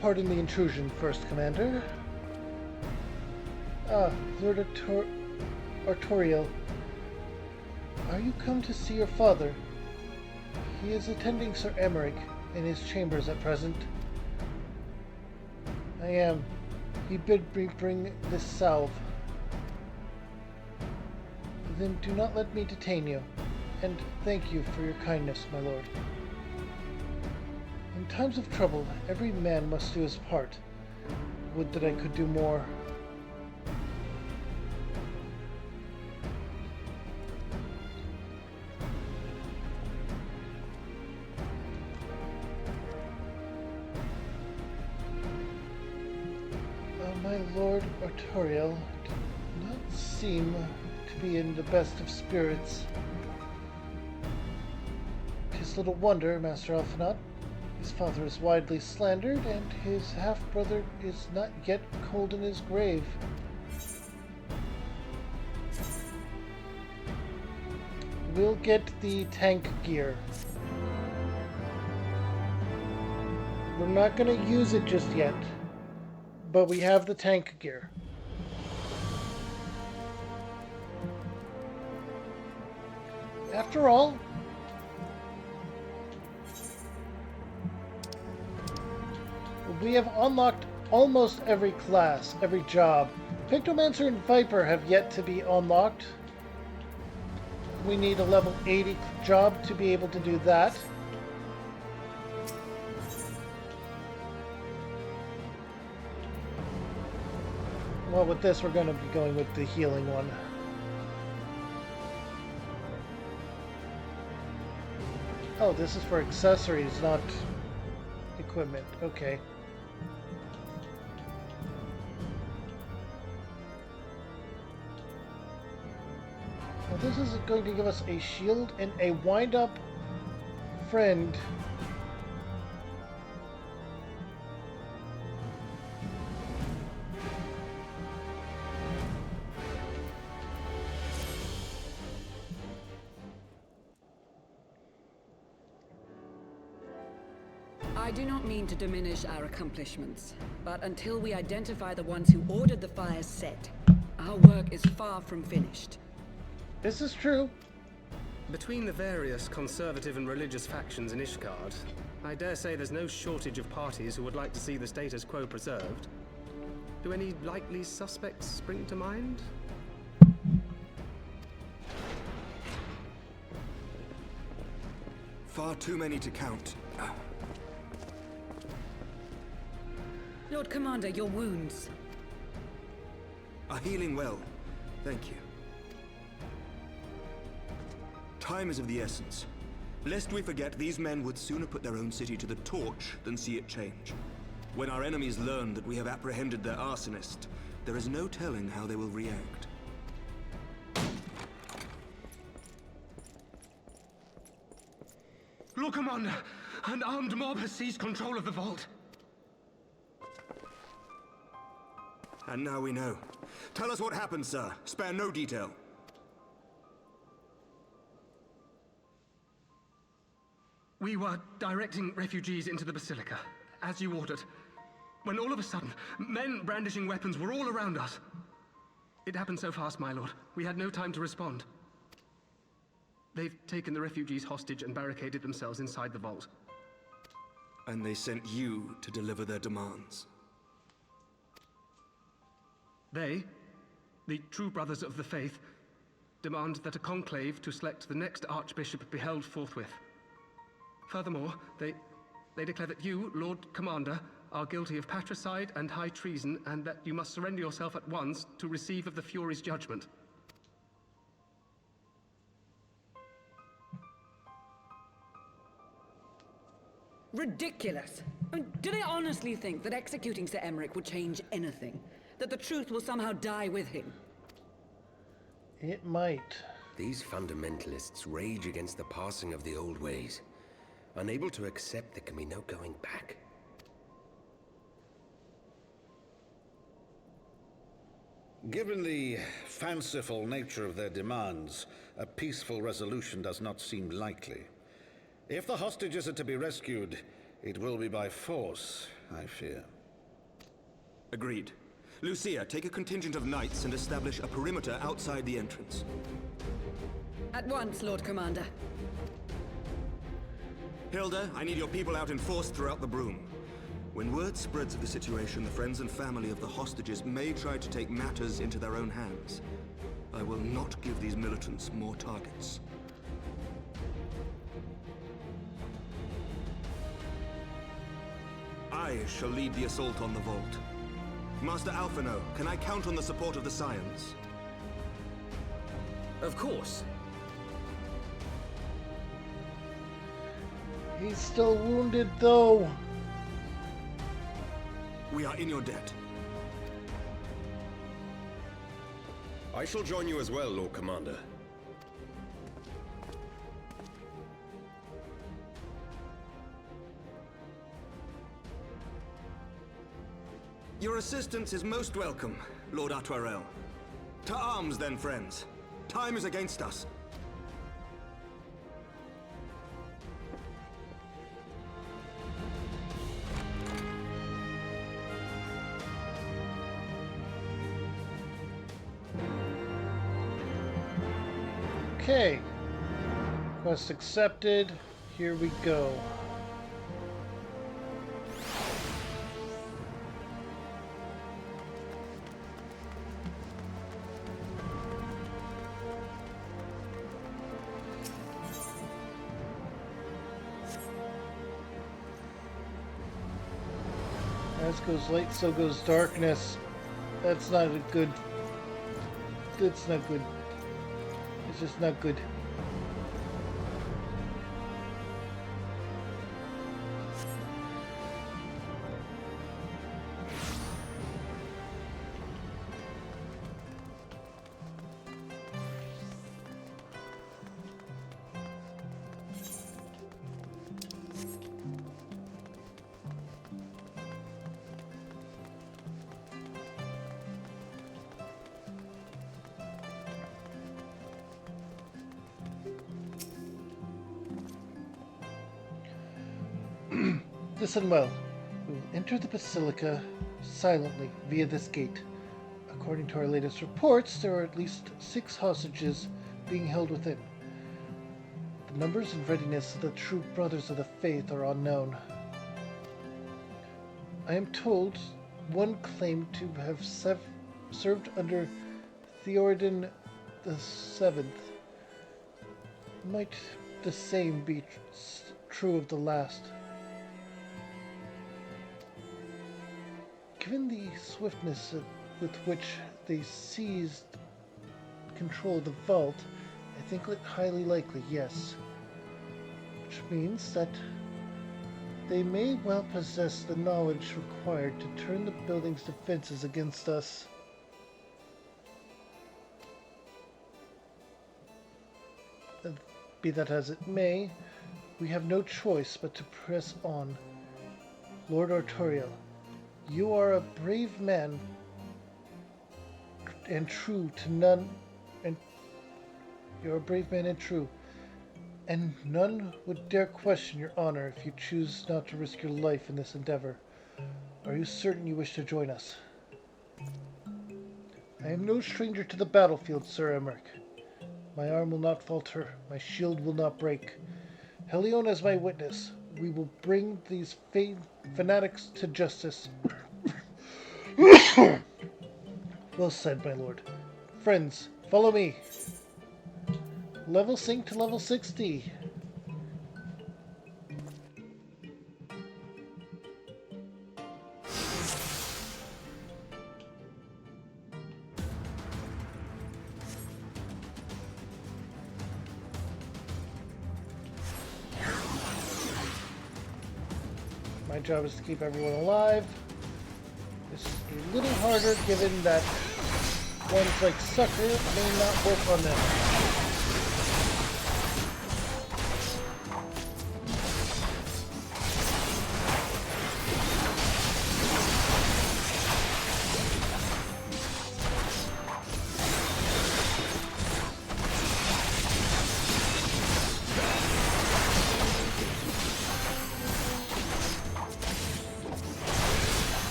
Speaker 1: Pardon the intrusion, First Commander. Lord Artoriel. Are you come to see your father? He is attending Sir Emmerich in his chambers at present. I am. He bid me bring this salve. Then do not let me detain you, and thank you for your kindness, my lord. In times of trouble, every man must do his part. Would that I could do more. My Lord Artoriel did not seem to be in the best of spirits. 'Tis little wonder, Master Alphinaud. His father is widely slandered, and his half-brother is not yet cold in his grave. We'll get the tank gear. We're not going to use it just yet. But we have the tank gear. After all, we have unlocked almost every class, every job. Pictomancer and Viper have yet to be unlocked. We need a level 80 job to be able to do that. Well, with this, we're going to be going with the healing one. Oh, this is for accessories, not equipment. Okay. Well, this is going to give us a shield and a wind-up friend.
Speaker 10: I do not mean to diminish our accomplishments, but until we identify the ones who ordered the fires set, our work is far from finished.
Speaker 1: This is true.
Speaker 7: Between the various conservative and religious factions in Ishgard, I dare say there's no shortage of parties who would like to see the status quo preserved. Do any likely suspects spring to mind?
Speaker 3: Far too many to count.
Speaker 10: Lord Commander, your wounds.
Speaker 3: Are healing well. Thank you. Time is of the essence. Lest we forget, these men would sooner put their own city to the torch than see it change. When our enemies learn that we have apprehended their arsonist, there is no telling how they will react.
Speaker 7: Lord Commander, an armed mob has seized control of the vault.
Speaker 3: And now we know. Tell us what happened, sir. Spare no detail.
Speaker 7: We were directing refugees into the Basilica, as you ordered, when all of a sudden, men brandishing weapons were all around us. It happened so fast, my lord. We had no time to respond. They've taken the refugees hostage and barricaded themselves inside the vault.
Speaker 3: And they sent you to deliver their demands.
Speaker 7: They, the true brothers of the faith, demand that a conclave to select the next archbishop be held forthwith. Furthermore, they declare that you, Lord Commander, are guilty of patricide and high treason, and that you must surrender yourself at once to receive of the Fury's judgment.
Speaker 10: Ridiculous! I mean, do they honestly think that executing Sir Emmerich would change anything? That the truth will somehow die with him?
Speaker 1: It might.
Speaker 11: These fundamentalists rage against the passing of the old ways, unable to accept there can be no going back.
Speaker 9: Given the fanciful nature of their demands, a peaceful resolution does not seem likely. If the hostages are to be rescued, it will be by force, I fear.
Speaker 3: Agreed. Lucia, take a contingent of knights and establish a perimeter outside the entrance.
Speaker 10: At once, Lord Commander.
Speaker 3: Hilda, I need your people out in force throughout the Broom. When word spreads of the situation, the friends and family of the hostages may try to take matters into their own hands. I will not give these militants more targets. I shall lead the assault on the vault. Master Alphino, can I count on the support of the Scions?
Speaker 8: Of course.
Speaker 1: He's still wounded, though.
Speaker 3: We are in your debt.
Speaker 11: I shall join you as well, Lord Commander.
Speaker 3: Your assistance is most welcome, Lord Atwarel. To arms, then, friends. Time is against us.
Speaker 1: Okay. Quest accepted. Here we go. As goes light, so goes darkness. That's not a good... That's not good. It's just not good. Listen well. We will enter the Basilica silently via this gate. According to our latest reports, there are at least 6 hostages being held within. The numbers and readiness of the true Brothers of the Faith are unknown. I am told one claimed to have served under Theoden the Seventh. Might the same be true of the last? Given the swiftness with which they seized control of the vault, I think it highly likely, yes. Which means that they may well possess the knowledge required to turn the building's defenses against us. Be that as it may, we have no choice but to press on. Lord Artoriel, you are a brave man and true to none, and you're a brave man and true, and none would dare question your honor if you choose not to risk your life in this endeavor. Are you certain you wish to join us? I am no stranger to the battlefield, Sir Emmerich. My arm will not falter, my shield will not break. Helion as my witness, we will bring these fanatics to justice. Well said, my lord. Friends, follow me. Level sync to level 60. My job is to keep everyone alive. This is a little harder given that ones like Sucker may not work on them.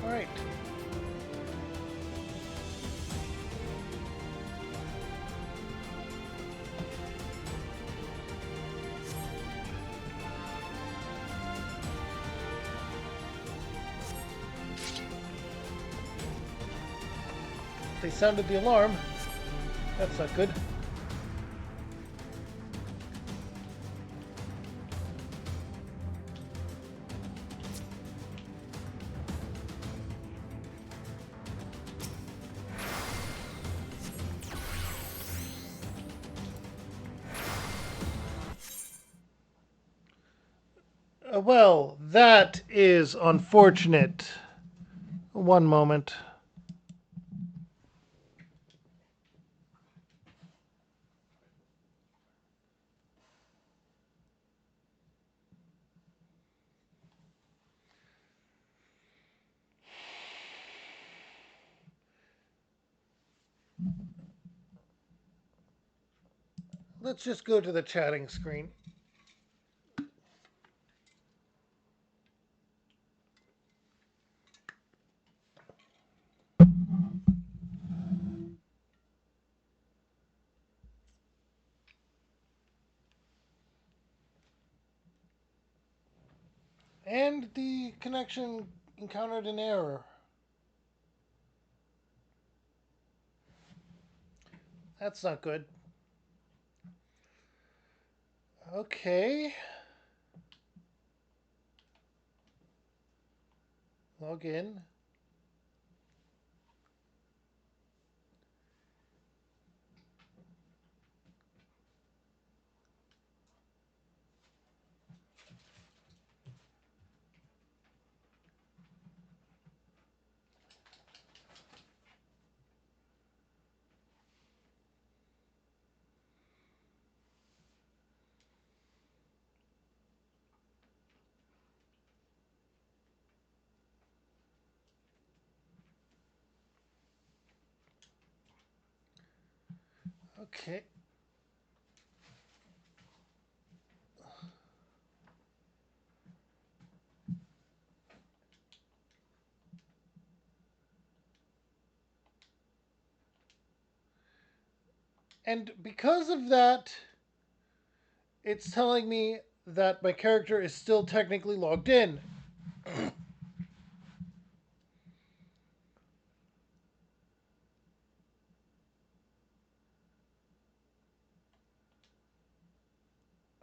Speaker 1: Alright. They sounded the alarm. That's not good. Well, that is unfortunate. One moment. Let's just go to the chatting screen. And the connection encountered an error. That's not good. Okay. Log in. Okay. And because of that, it's telling me that my character is still technically logged in.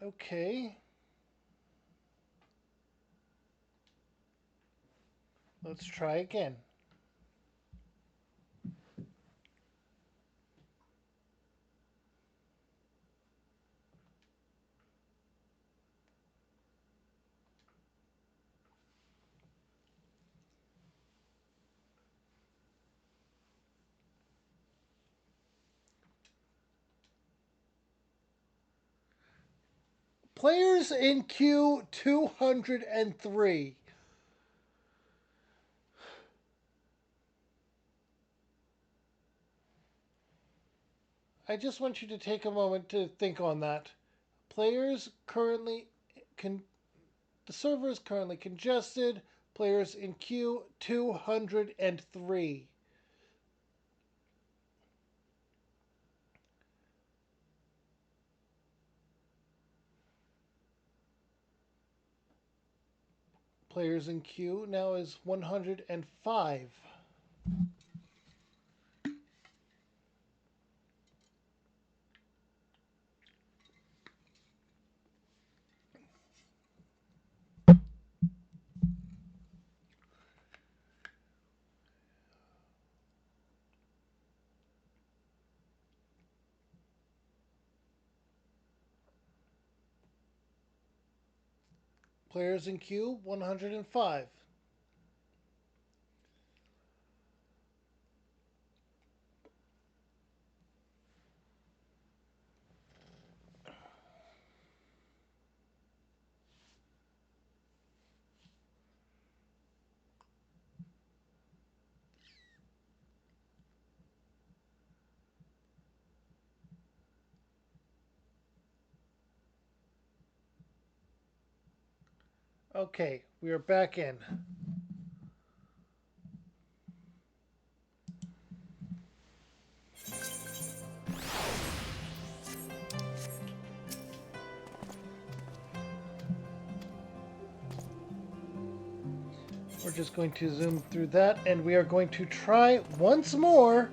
Speaker 1: Okay. Let's try again. Players in queue 203. I just want you to take a moment to think on that. Players currently the server is currently congested. Players in queue 203. Players in queue now is 105. Players in queue 105. Okay, we are back in. We're just going to zoom through that, and we are going to try once more.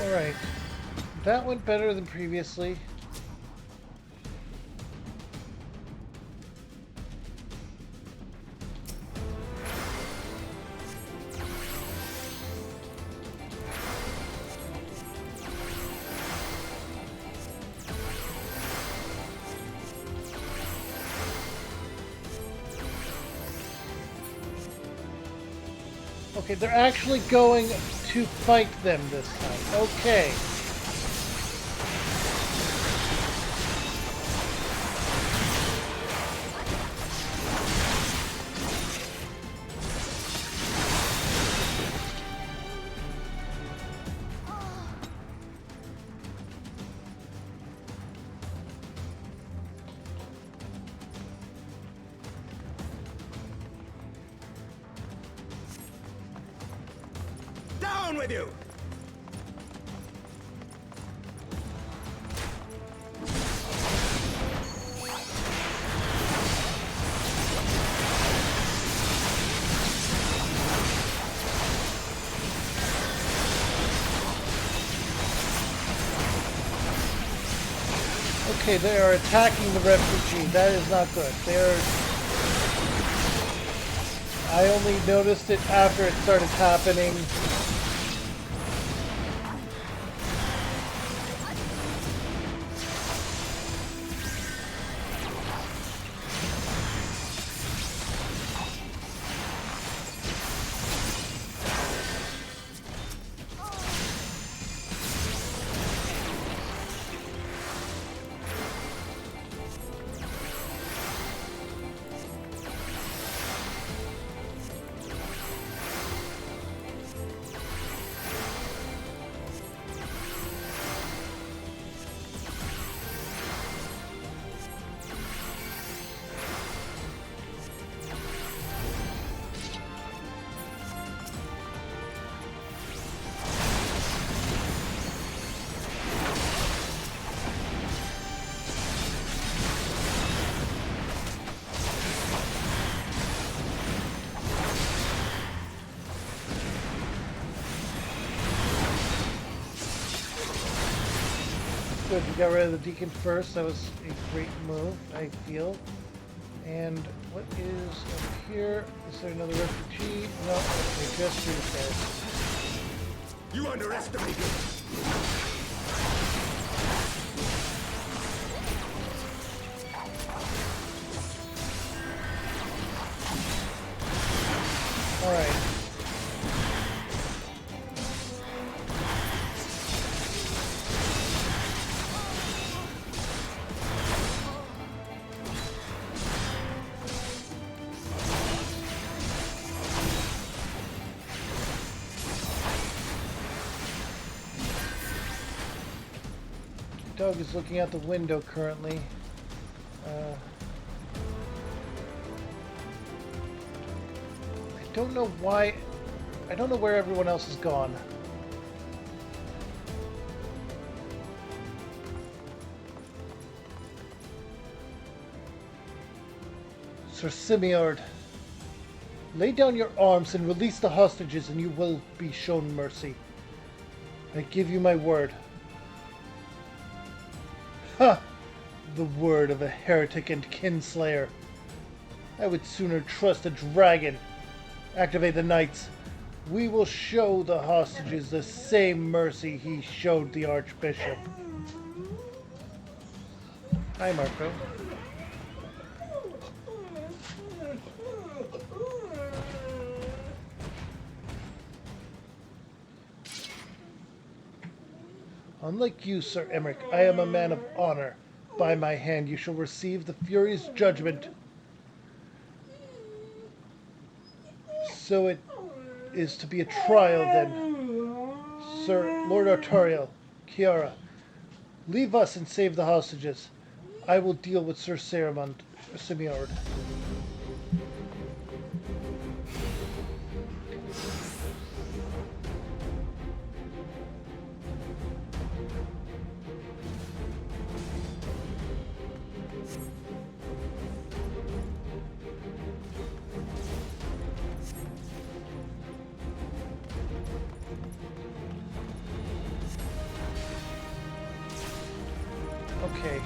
Speaker 1: Alright, that went better than previously. Okay, they're actually going to fight them this time. Okay.
Speaker 3: Down with you!
Speaker 1: Okay, they are attacking the refugee. That is not good. They're... I only noticed it after it started happening. Good, we got rid of the Deacon first. That was a great move, I feel. And what is over here? Is there another refugee? No, okay, just these guys.
Speaker 4: You underestimated us.
Speaker 1: Alright. Doug is looking out the window currently. I don't know why. I don't know where everyone else is gone. Sir Simeard, lay down your arms and release the hostages, and you will be shown mercy. I give you my word. Ha! The word of a heretic and kinslayer. I would sooner trust a dragon. Activate the knights. We will show the hostages the same mercy he showed the Archbishop. Hi, Marco. Unlike you, Sir Emmerich, I am a man of honor. By my hand you shall receive the Fury's judgment. So it is to be a trial, then. Sir Lord Arturiel, Kiara, leave us and save the hostages. I will deal with Sir Simeard. Okay.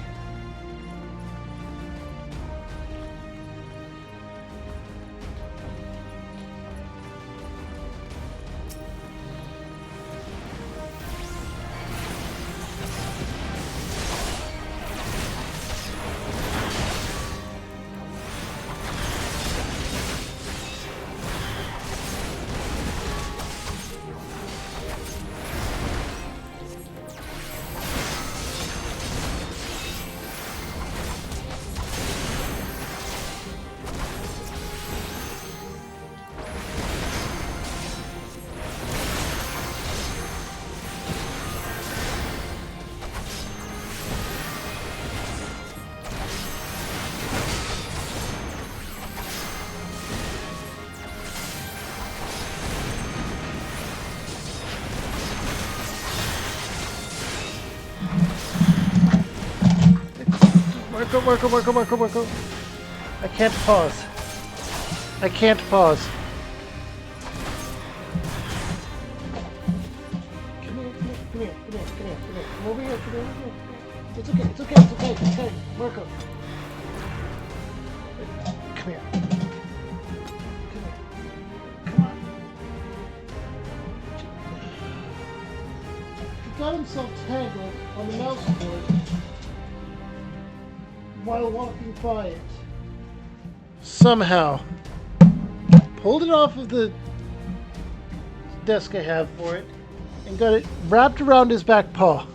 Speaker 1: Marco. I can't pause. I can't pause. Come over here. It's okay, it's okay, it's okay, it's okay. Marco. Come here. Come here. Come on. He got himself tangled on the mouse board while walking by it. Somehow. Pulled it off of the desk I have for it and got it wrapped around his back paw.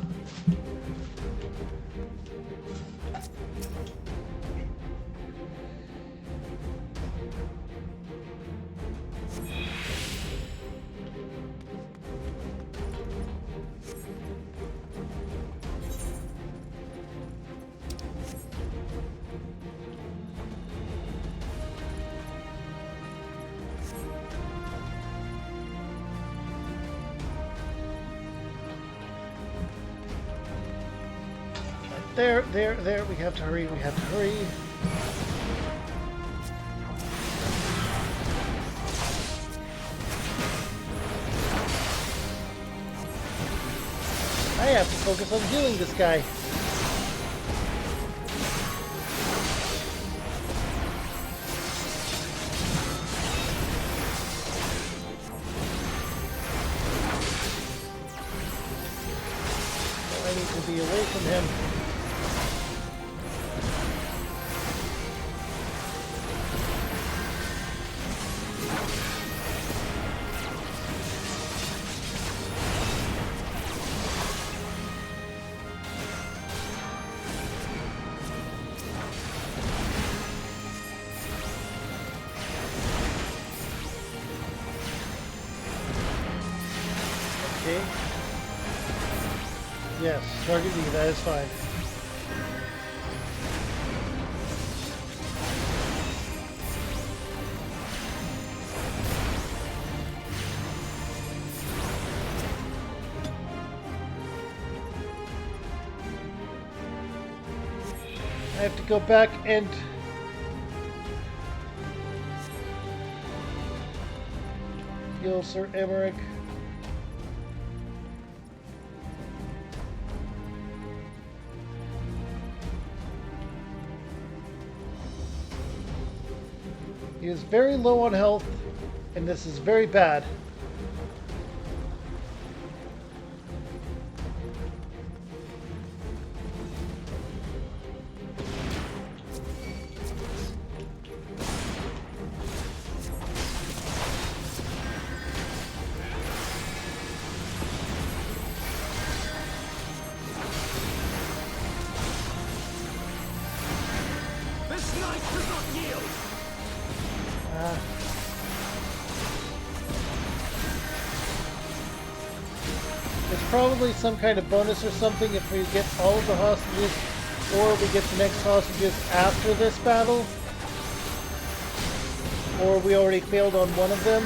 Speaker 1: There, we have to hurry, we have to hurry. I have to focus on healing this guy. I need to be away from him. Okay. Yes, target E, that is fine. I have to go back and heal Sir Emmerich. He is very low on health, and this is very bad.
Speaker 4: This knight does not yield!
Speaker 1: It's probably some kind of bonus or something if we get all of the hostages, or we get the next hostages after this battle, or we already failed on one of them.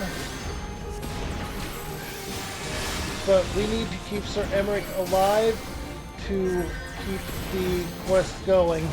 Speaker 1: But we need to keep Sir Emmerich alive to keep the quest going.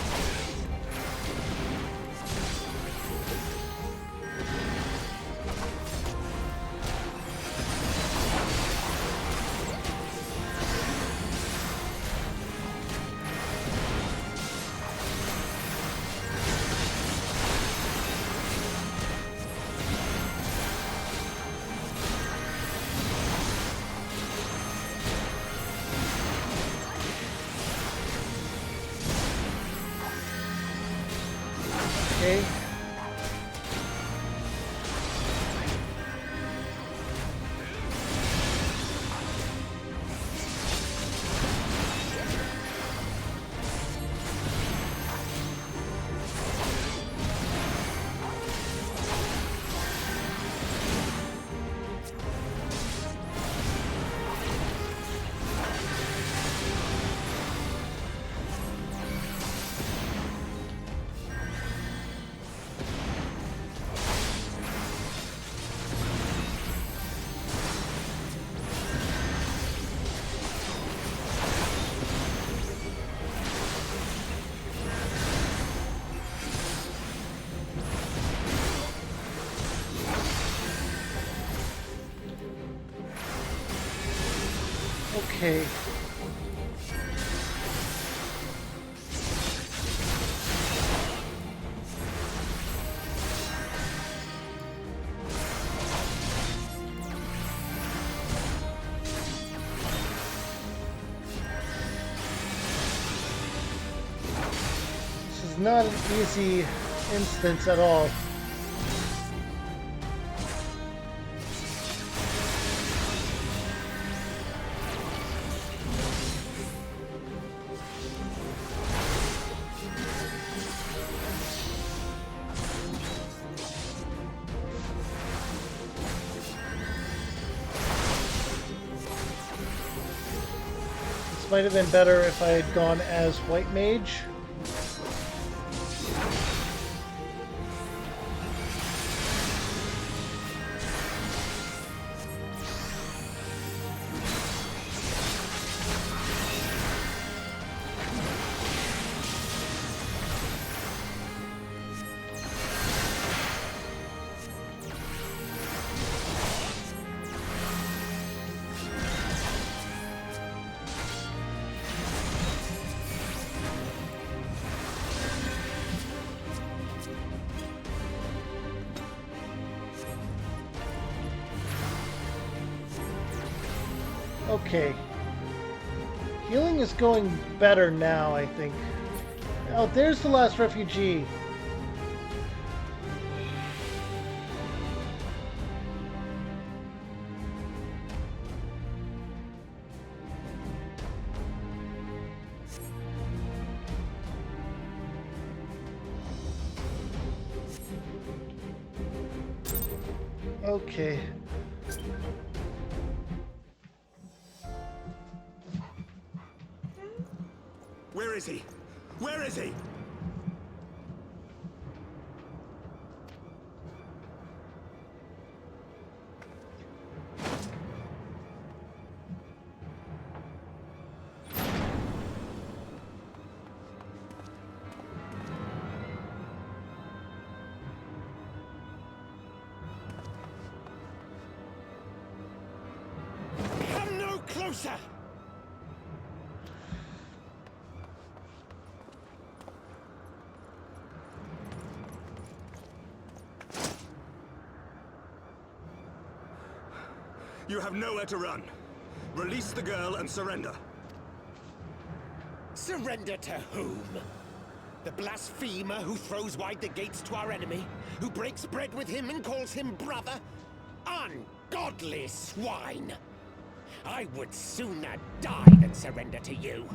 Speaker 1: Okay. Okay. is not an easy instance at all. Might have been better if I had gone as White Mage. Okay. Healing is going better now, I think. Oh, there's the last refugee. Okay.
Speaker 3: Where is he? Where is he? Come no closer! You have nowhere to run. Release the girl and surrender.
Speaker 11: Surrender to whom? The blasphemer who throws wide the gates to our enemy? Who breaks bread with him and calls him brother? Ungodly swine! I would sooner die than surrender to you.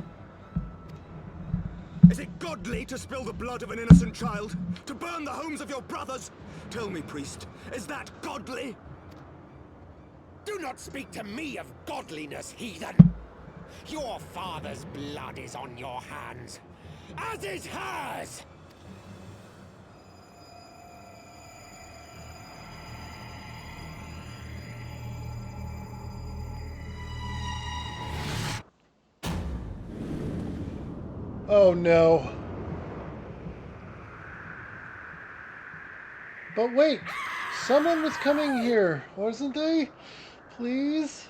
Speaker 3: Is it godly to spill the blood of an innocent child? To burn the homes of your brothers? Tell me, priest, is that godly?
Speaker 11: Do not speak to me of godliness, heathen! Your father's blood is on your hands, as is hers!
Speaker 1: Oh no. But wait, someone was coming here, wasn't they? Please?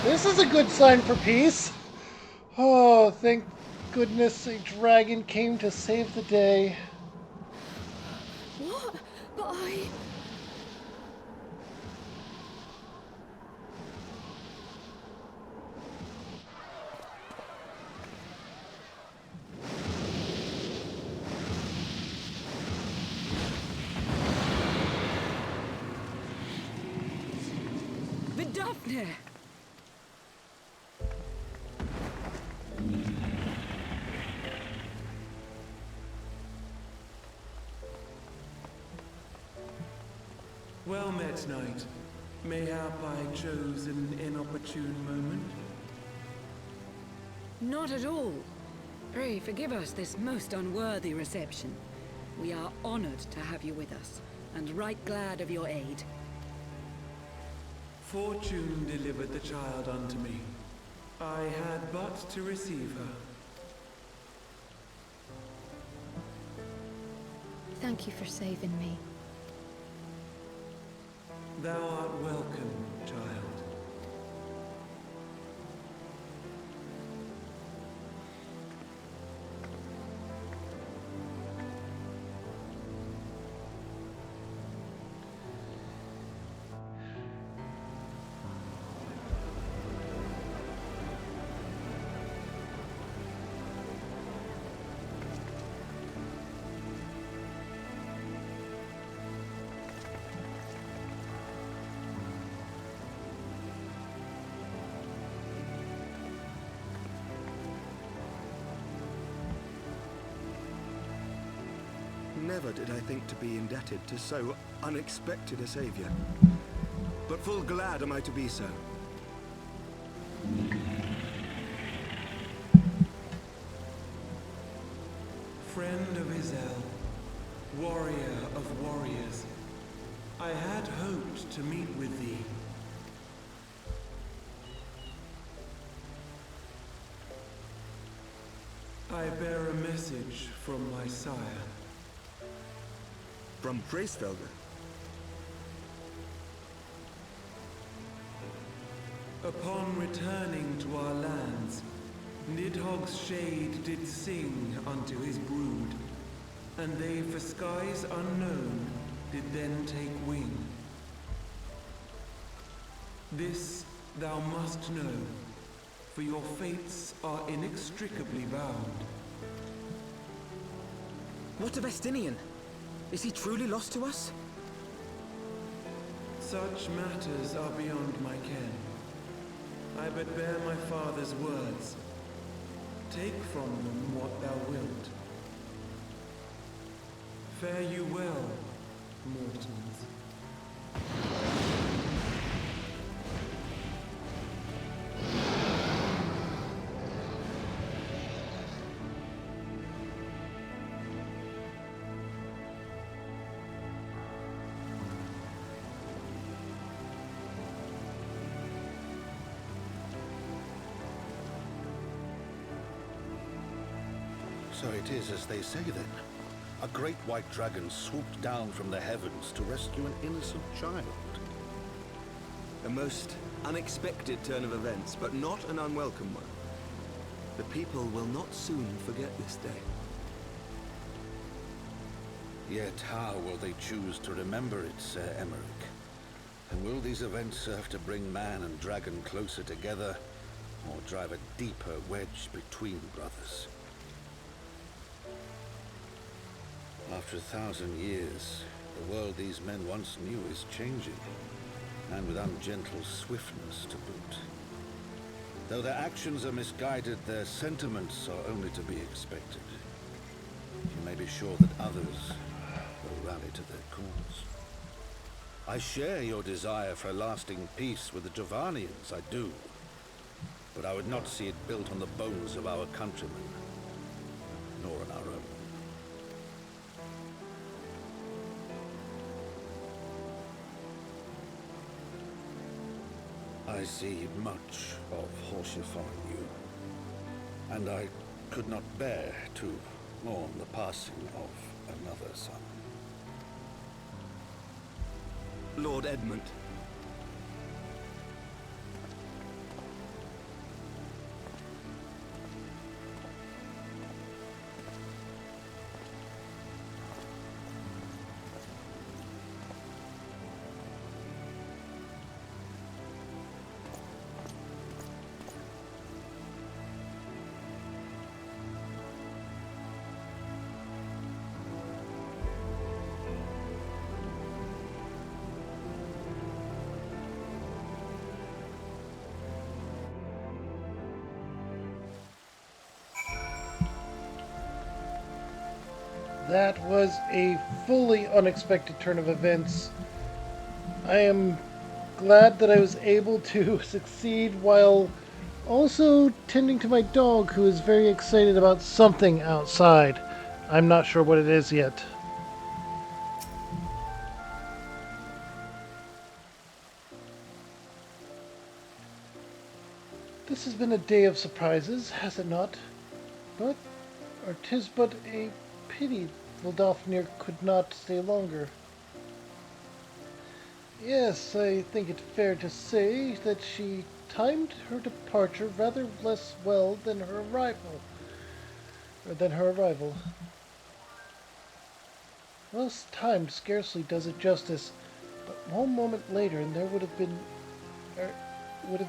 Speaker 1: This is a good sign for peace. Oh, thank goodness a dragon came to save the day.
Speaker 6: What? But I...
Speaker 10: Vidofnir!
Speaker 12: Well met, knight. Mayhap I chose an inopportune moment?
Speaker 10: Not at all. Pray forgive us this most unworthy reception. We are honored to have you with us, and right glad of your aid.
Speaker 12: Fortune delivered the child unto me. I had but to receive her.
Speaker 6: Thank you for saving me.
Speaker 12: Thou art welcome, child.
Speaker 3: Never did I think to be indebted to so unexpected a savior. But full glad am I to be so.
Speaker 12: Friend of Izel, warrior of warriors, I had hoped to meet with thee. I bear a message from my sire.
Speaker 3: From Hraesvelgr?
Speaker 12: Upon returning to our lands, Nidhogg's shade did sing unto his brood, and they for skies unknown did then take wing. This thou must know, for your fates are inextricably bound.
Speaker 8: What of Estinian? Is he truly lost to us?
Speaker 12: Such matters are beyond my ken. I but bear my father's words. Take from them what thou wilt. Fare you well, mortals.
Speaker 9: So it is as they say then. A great white dragon swooped down from the heavens to rescue an innocent child.
Speaker 3: A most unexpected turn of events, but not an unwelcome one. The people will not soon forget this day.
Speaker 9: Yet how will they choose to remember it, Sir Emeric? And will these events serve to bring man and dragon closer together, or drive a deeper wedge between brothers? After 1,000 years, the world these men once knew is changing, and with ungentle swiftness to boot. Though their actions are misguided, their sentiments are only to be expected. You may be sure that others will rally to their cause. I share your desire for lasting peace with the Dravanians, I do. But I would not see it built on the bones of our countrymen, nor on our own. I see much of Horsefar in you, and I could not bear to mourn the passing of another son.
Speaker 3: Lord Edmund.
Speaker 1: That was a fully unexpected turn of events. I am glad that I was able to succeed while also tending to my dog, who is very excited about something outside. I'm not sure what it is yet. This has been a day of surprises, has it not? But, or 'tis but a pity Wildolfnir could not stay longer. Yes, I think it fair to say that she timed her departure rather less well than her arrival. Well, timed scarcely does it justice, but one moment later and there would have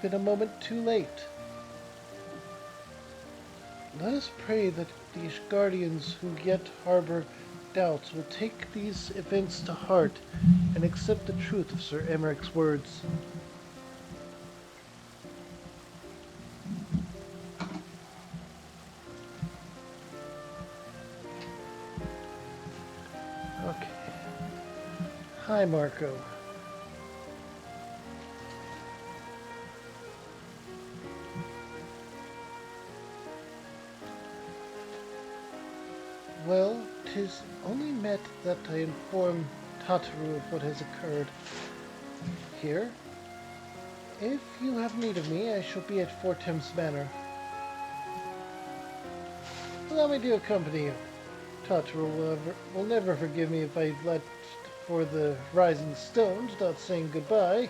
Speaker 1: been a moment too late. Let us pray that the Ishgardians who yet harbor doubts will take these events to heart and accept the truth of Sir Emeric's words. Okay. Hi, Marco. Well, 'tis only met that I inform Tataru of what has occurred. Here, if you have need of me, I shall be at Fort Thames Manor. Allow me to accompany you. Tataru will never forgive me if I left for the Rising Stones without saying goodbye.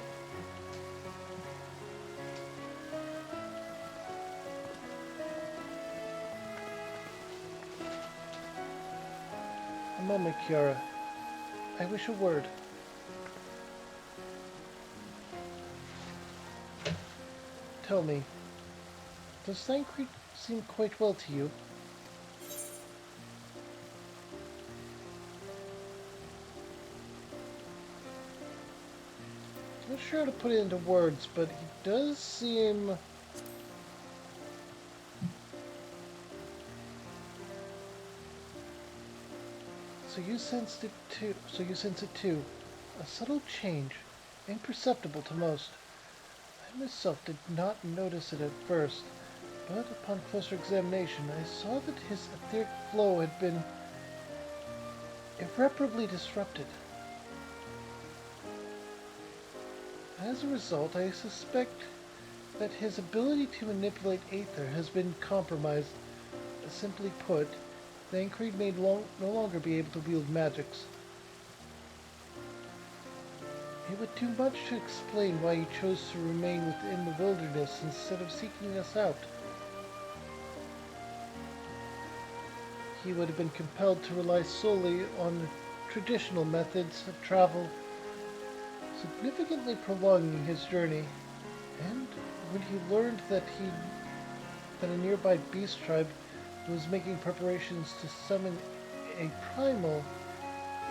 Speaker 1: A moment, Kiara. I wish a word. Tell me, does Thancred seem quite well to you? I'm not sure how to put it into words, but he does seem... So you sense it too. A subtle change, imperceptible to most. I myself did not notice it at first, but upon closer examination I saw that his etheric flow had been irreparably disrupted. As a result, I suspect that his ability to manipulate aether has been compromised. Simply put, Thancred may no longer be able to wield magics. It would do much to explain why he chose to remain within the wilderness instead of seeking us out. He would have been compelled to rely solely on traditional methods of travel, significantly prolonging his journey. And when he learned that a nearby beast tribe was making preparations to summon a primal,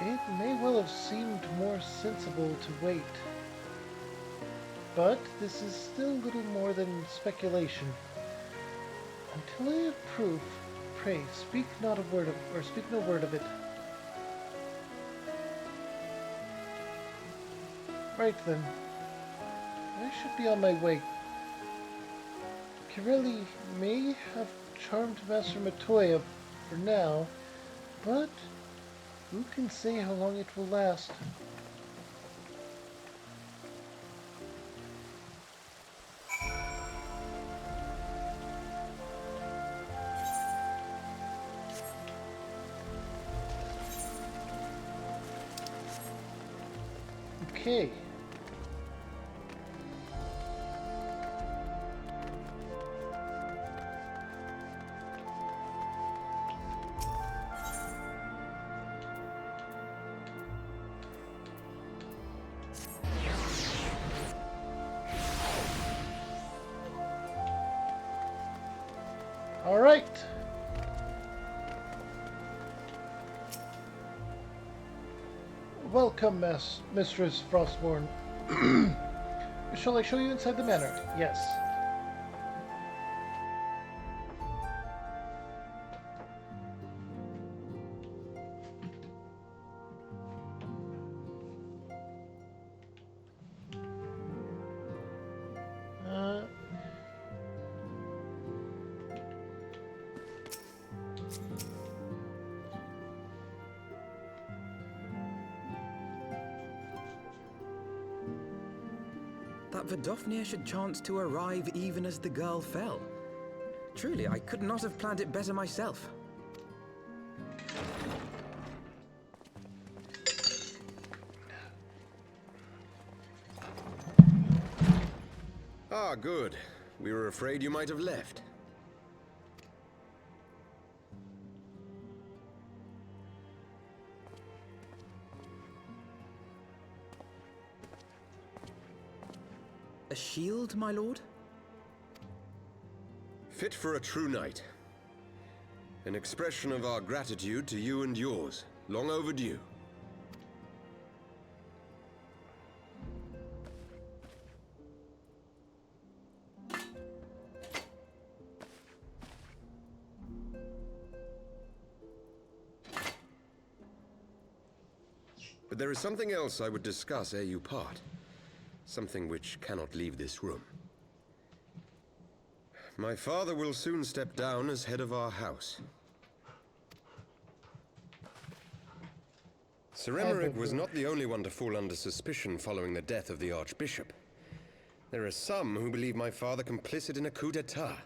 Speaker 1: it may well have seemed more sensible to wait. But this is still little more than speculation. Until I have proof, pray speak no word of it. Right then, I should be on my way. Kirelli may have charmed Master Matoya for now, but who can say how long it will last? Okay. All right. Welcome, Mistress Frostborn. Shall I show you inside the manor? Yes.
Speaker 8: That Vidofnir should chance to arrive even as the girl fell. Truly, I could not have planned it better myself.
Speaker 13: Ah, good. We were afraid you might have left.
Speaker 8: A shield, my lord?
Speaker 13: Fit for a true knight. An expression of our gratitude to you and yours. Long overdue. But there is something else I would discuss ere you part. Something which cannot leave this room. My father will soon step down as head of our house. Sir Emeric was not the only one to fall under suspicion following the death of the Archbishop. There are some who believe my father complicit in a coup d'etat.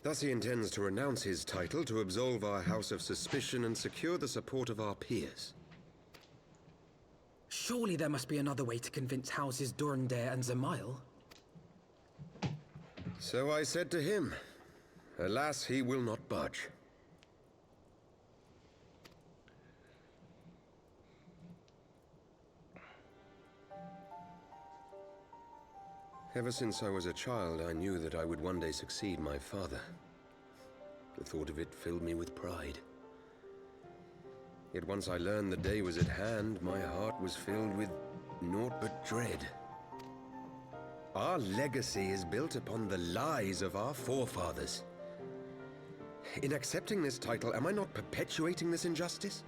Speaker 13: Thus he intends to renounce his title to absolve our house of suspicion and secure the support of our peers.
Speaker 8: Surely there must be another way to convince houses Durandare and Zamail.
Speaker 13: So I said to him. Alas, he will not budge. Ever since I was a child, I knew that I would one day succeed my father. The thought of it filled me with pride. Yet once I learned the day was at hand, my heart was filled with naught but dread. Our legacy is built upon the lies of our forefathers. In accepting this title, am I not perpetuating this injustice?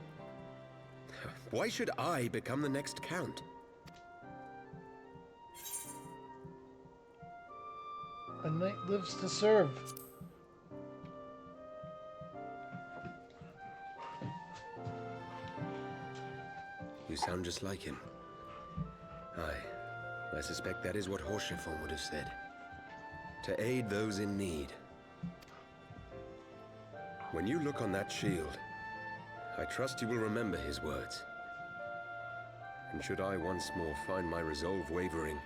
Speaker 13: Why should I become the next count?
Speaker 1: A knight lives to serve.
Speaker 13: You sound just like him. Aye, I suspect that is what Haurchefant would have said. To aid those in need. When you look on that shield, I trust you will remember his words. And should I once more find my resolve wavering,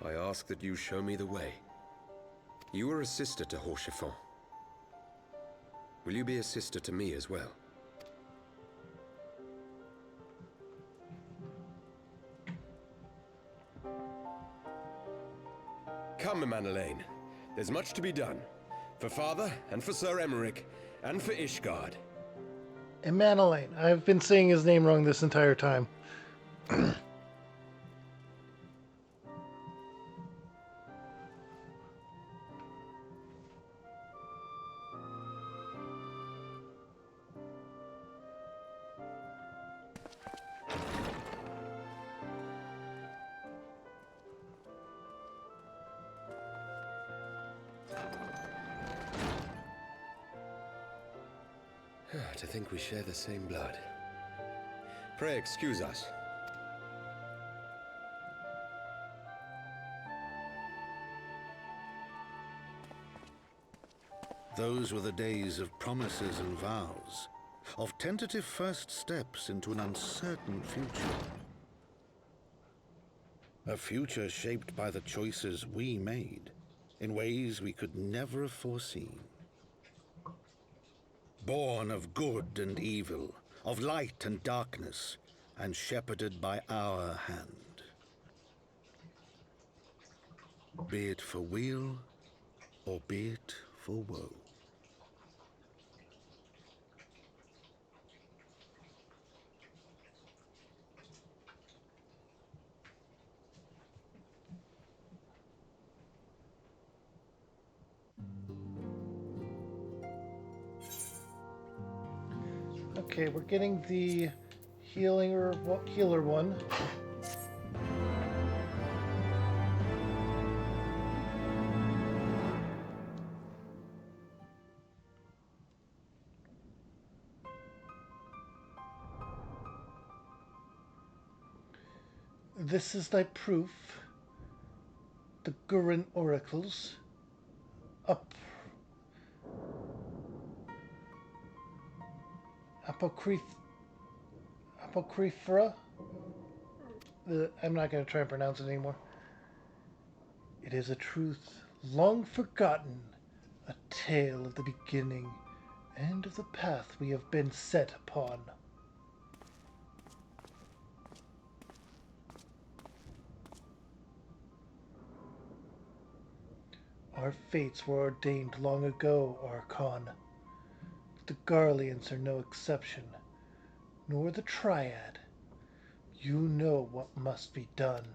Speaker 13: I ask that you show me the way. You are a sister to Haurchefant. Will you be a sister to me as well? Come, Manelaine. There's much to be done. For Father, and for Sir Emeric, and for Ishgard.
Speaker 1: Manelaine. I've been saying his name wrong this entire time.
Speaker 13: To think we share the same blood. Pray excuse us.
Speaker 9: Those were the days of promises and vows, of tentative first steps into an uncertain future. A future shaped by the choices we made, in ways we could never have foreseen. Born of good and evil, of light and darkness, and shepherded by our hand. Be it for weal, or be it for woe.
Speaker 1: Okay, we're getting the healer one. This is thy proof. The Gurren oracles. Apocrypha. I'm not going to try and pronounce it anymore. It is a truth long forgotten, a tale of the beginning and of the path we have been set upon. Our fates were ordained long ago, Archon. The Garleans are no exception, nor the Triad. You know what must be done.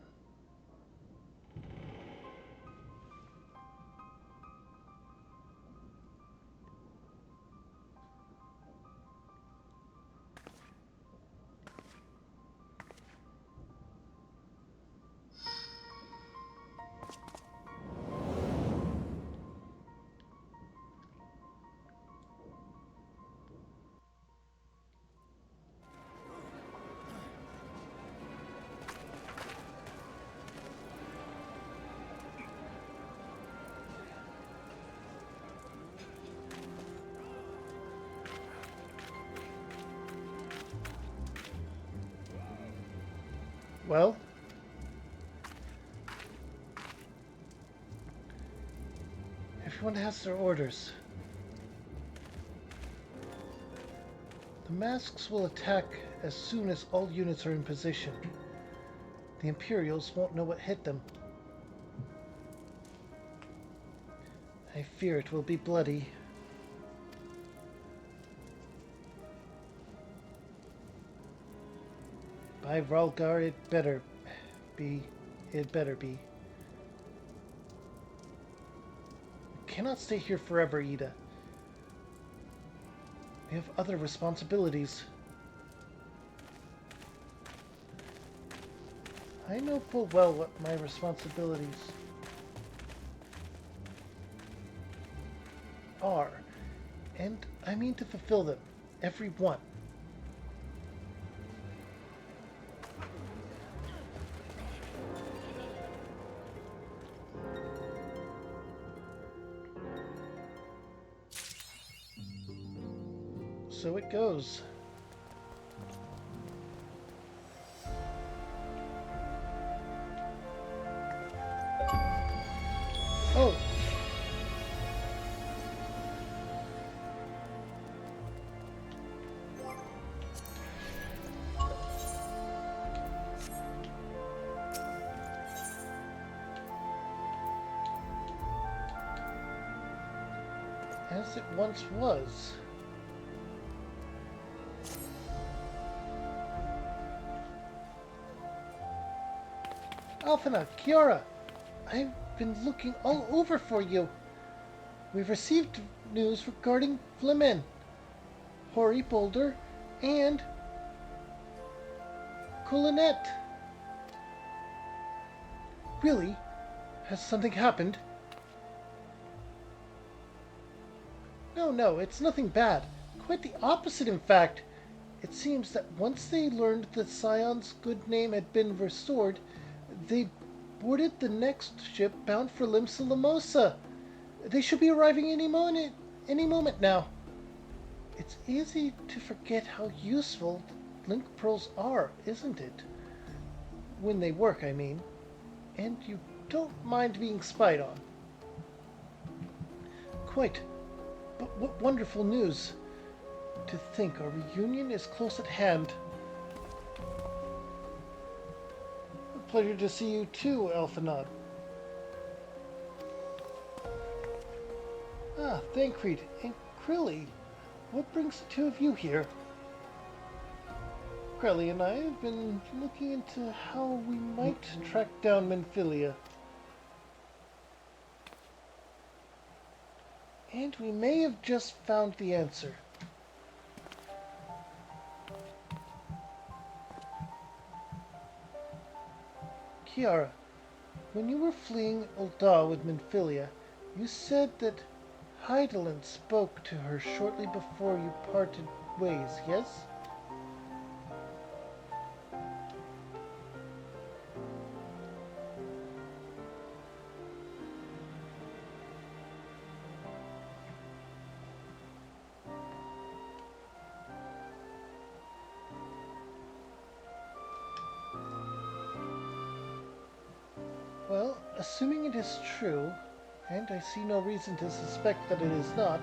Speaker 1: Well, everyone has their orders. The masks will attack as soon as all units are in position. The Imperials won't know what hit them. I fear it will be bloody. By Rhalgar, it better be. It better be. We cannot stay here forever, Ida. We have other responsibilities. I know full well what my responsibilities are, and I mean to fulfill them, every one. So it goes. Oh! As it once was. Alphina, Kiara, I've been looking all over for you. We've received news regarding Flemen, Hori Boulder, and Colinet. Really? Has something happened? No, it's nothing bad. Quite the opposite, in fact. It seems that once they learned that Scion's good name had been restored, they boarded the next ship bound for Limsa Lamosa. They should be arriving any moment now. It's easy to forget how useful link pearls are, isn't it? When they work, I mean. And you don't mind being spied on. Quite. But what wonderful news. To think our reunion is close at hand. Pleasure to see you too, Elphanod. Ah, Thancred and Crilly. What brings the two of you here? Crilly and I have been looking into how we might track down Menphilia. And we may have just found the answer. Kiara, when you were fleeing Ul'dah with Menphilia, you said that Hydaelyn spoke to her shortly before you parted ways, yes? Well, assuming it is true, and I see no reason to suspect that it is not,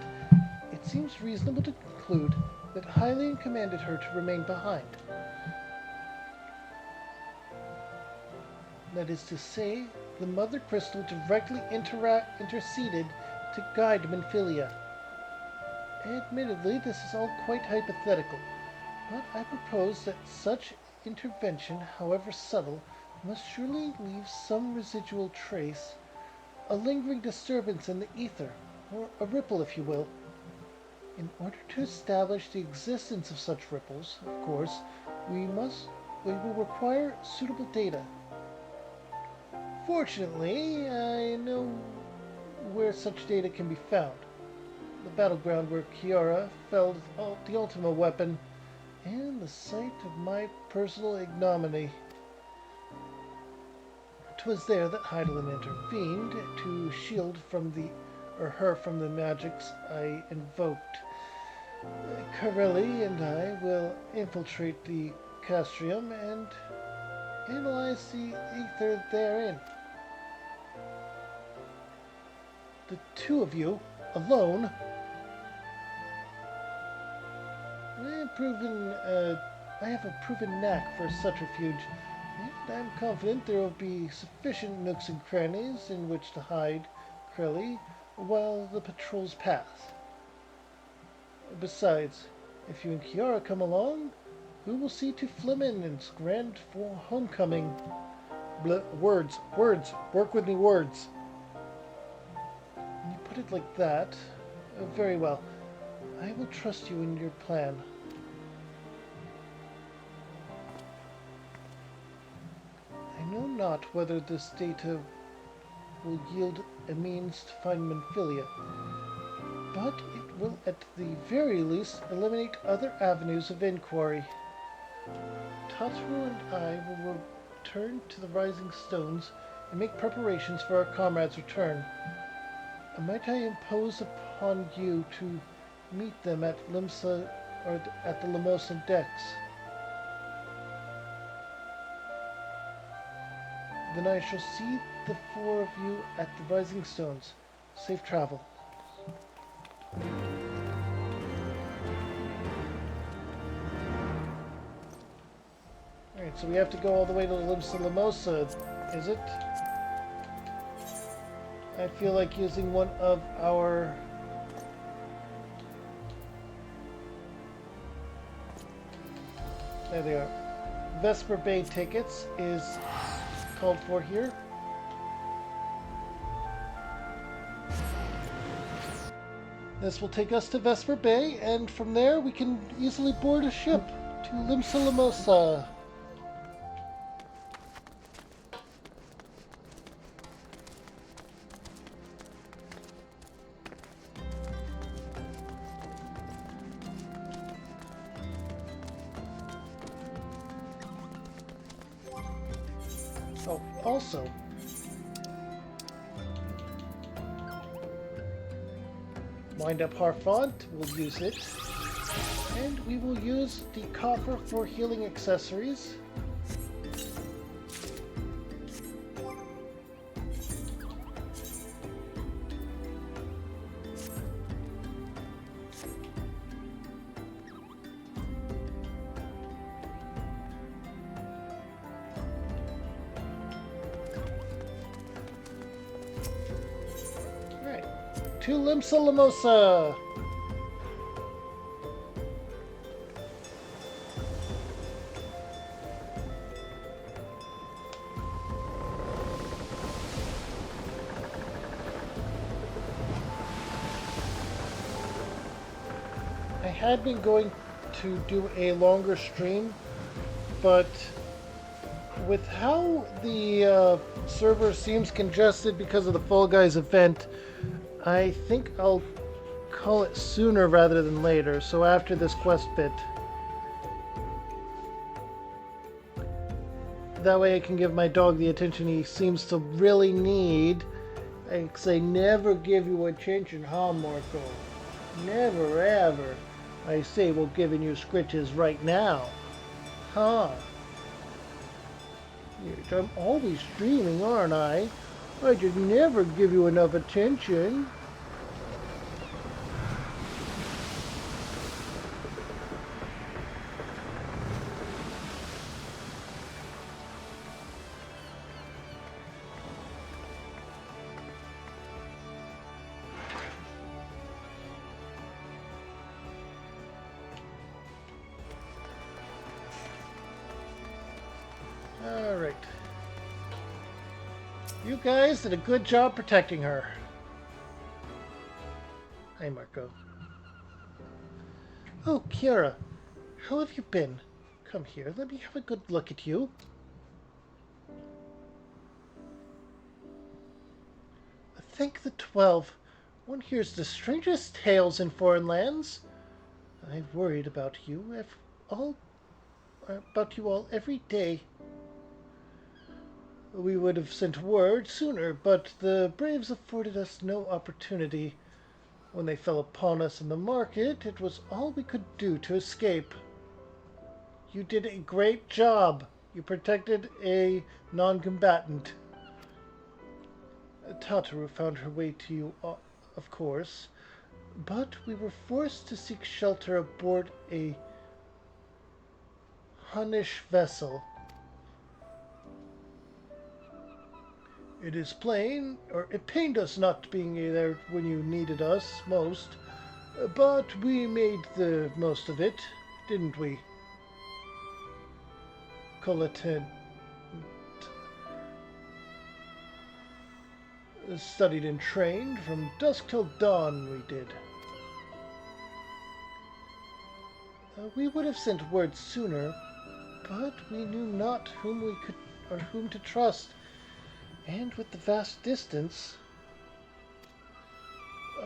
Speaker 1: it seems reasonable to conclude that Hylian commanded her to remain behind. That is to say, the Mother Crystal directly interceded to guide Minfilia. Admittedly, this is all quite hypothetical, but I propose that such intervention, however subtle, must surely leave some residual trace, a lingering disturbance in the ether, or a ripple, if you will. In order to establish the existence of such ripples, of course, we will require suitable data. Fortunately, I know where such data can be found. The battleground where Kiara felled the Ultima weapon, and the site of my personal ignominy. 'Twas there that Hydaelyn intervened to shield her from the magics I invoked. Corelli and I will infiltrate the castrium and analyze the ether therein. The two of you, alone, I have a proven knack for such refuge, and I'm confident there will be sufficient nooks and crannies in which to hide Corelli while the patrols pass. Besides, if you and Kiara come along, we will see to Flemin's grand for homecoming. Words, work with me, words. When you put it like that, very well. I will trust you in your plan. I know not whether this data will yield a means to find Minfilia, but it will at the very least eliminate other avenues of inquiry. Tataru and I will return to the Rising Stones and make preparations for our comrades' return. Might I impose upon you to meet them at Limsa or at the Limosa decks? Then I shall see the four of you at the Rising Stones. Safe travel. Alright, so we have to go all the way to Limsa Limosa, is it? I feel like using one of our... There they are. Vesper Bay tickets is called for here. This will take us to Vesper Bay, and from there we can easily board a ship to Limsa Limosa. Oh, also, Wind Up Harfont, we'll use it, and we will use the coffer for healing accessories. To Limsa Limosa! I had been going to do a longer stream, but with how the server seems congested because of the Fall Guys event, I think I'll call it sooner rather than later, so after this quest bit. That way I can give my dog the attention he seems to really need. I say never give you attention, huh, Marco? Never ever. I say we're giving you scritches right now. Huh? I'm always streaming, aren't I? I did never give you enough attention. Alright. You guys did a good job protecting her. Hi, Marco. Oh, Kiara. How have you been? Come here, let me have a good look at you. Thank the 12. One hears the strangest tales in foreign lands. I've worried about you all every day. We would have sent word sooner, but the Braves afforded us no opportunity. When they fell upon us in the market, it was all we could do to escape. You did a great job. You protected a non-combatant. Tataru found her way to you, of course, but we were forced to seek shelter aboard a Hunnish vessel. It pained us not being there when you needed us most, but we made the most of it, didn't we? Colleton studied and trained from dusk till dawn, we did. We would have sent word sooner, but we knew not whom to trust. And with the vast distance...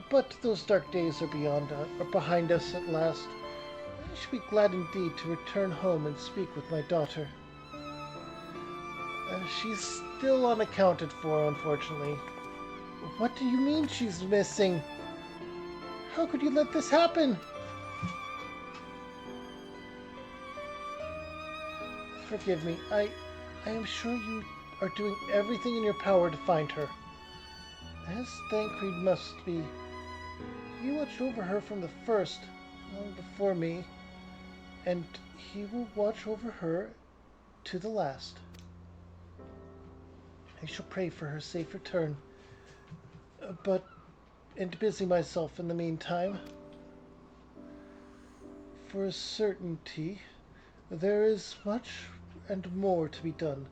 Speaker 1: But those dark days are behind us at last. I should be glad indeed to return home and speak with my daughter. She's still unaccounted for, unfortunately. What do you mean she's missing? How could you let this happen? Forgive me. I am sure you are doing everything in your power to find her. As Thancred must be. You watched over her from the first, long before me, and he will watch over her to the last. I shall pray for her safe return, and busy myself in the meantime. For a certainty, there is much and more to be done.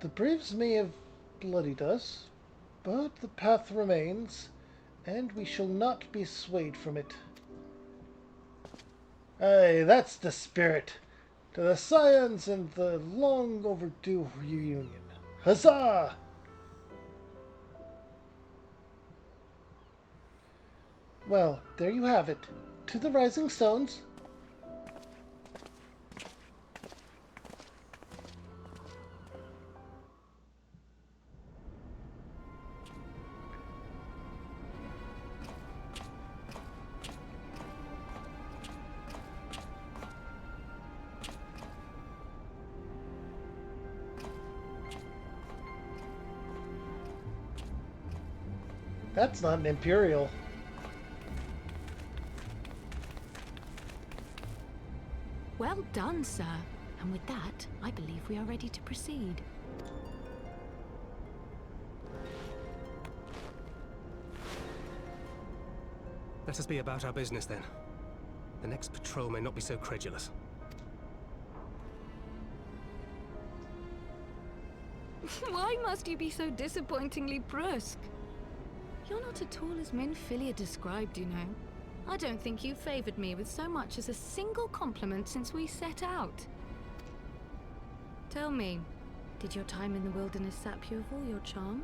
Speaker 1: The Braves may have bloodied us, but the path remains, and we shall not be swayed from it. Aye, that's the spirit. To the Scions and the long overdue reunion. Huzzah! Well, there you have it. To the Rising Stones. That's not an Imperial.
Speaker 6: Well done, sir. And with that, I believe we are ready to proceed.
Speaker 7: Let us be about our business then. The next patrol may not be so credulous.
Speaker 6: Why must you be so disappointingly brusque? You're not at all as Minfilia described, you know. I don't think you favored me with so much as a single compliment since we set out. Tell me, did your time in the wilderness sap you of all your charm?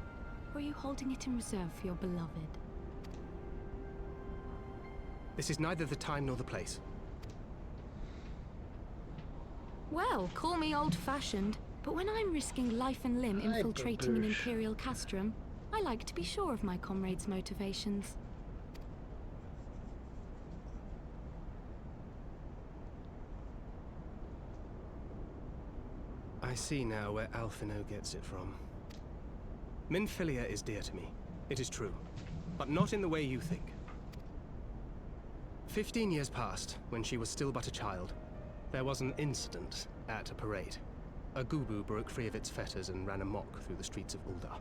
Speaker 6: Or are you holding it in reserve for your beloved?
Speaker 7: This is neither the time nor the place.
Speaker 6: Well, call me old-fashioned, but when I'm risking life and limb infiltrating an Imperial castrum, I like to be sure of my comrades' motivations.
Speaker 7: I see now where Alphinaud gets it from. Minfilia is dear to me. It is true. But not in the way you think. 15 years passed, when she was still but a child. There was an incident at a parade. A Gubu broke free of its fetters and ran amok through the streets of Ul'dah.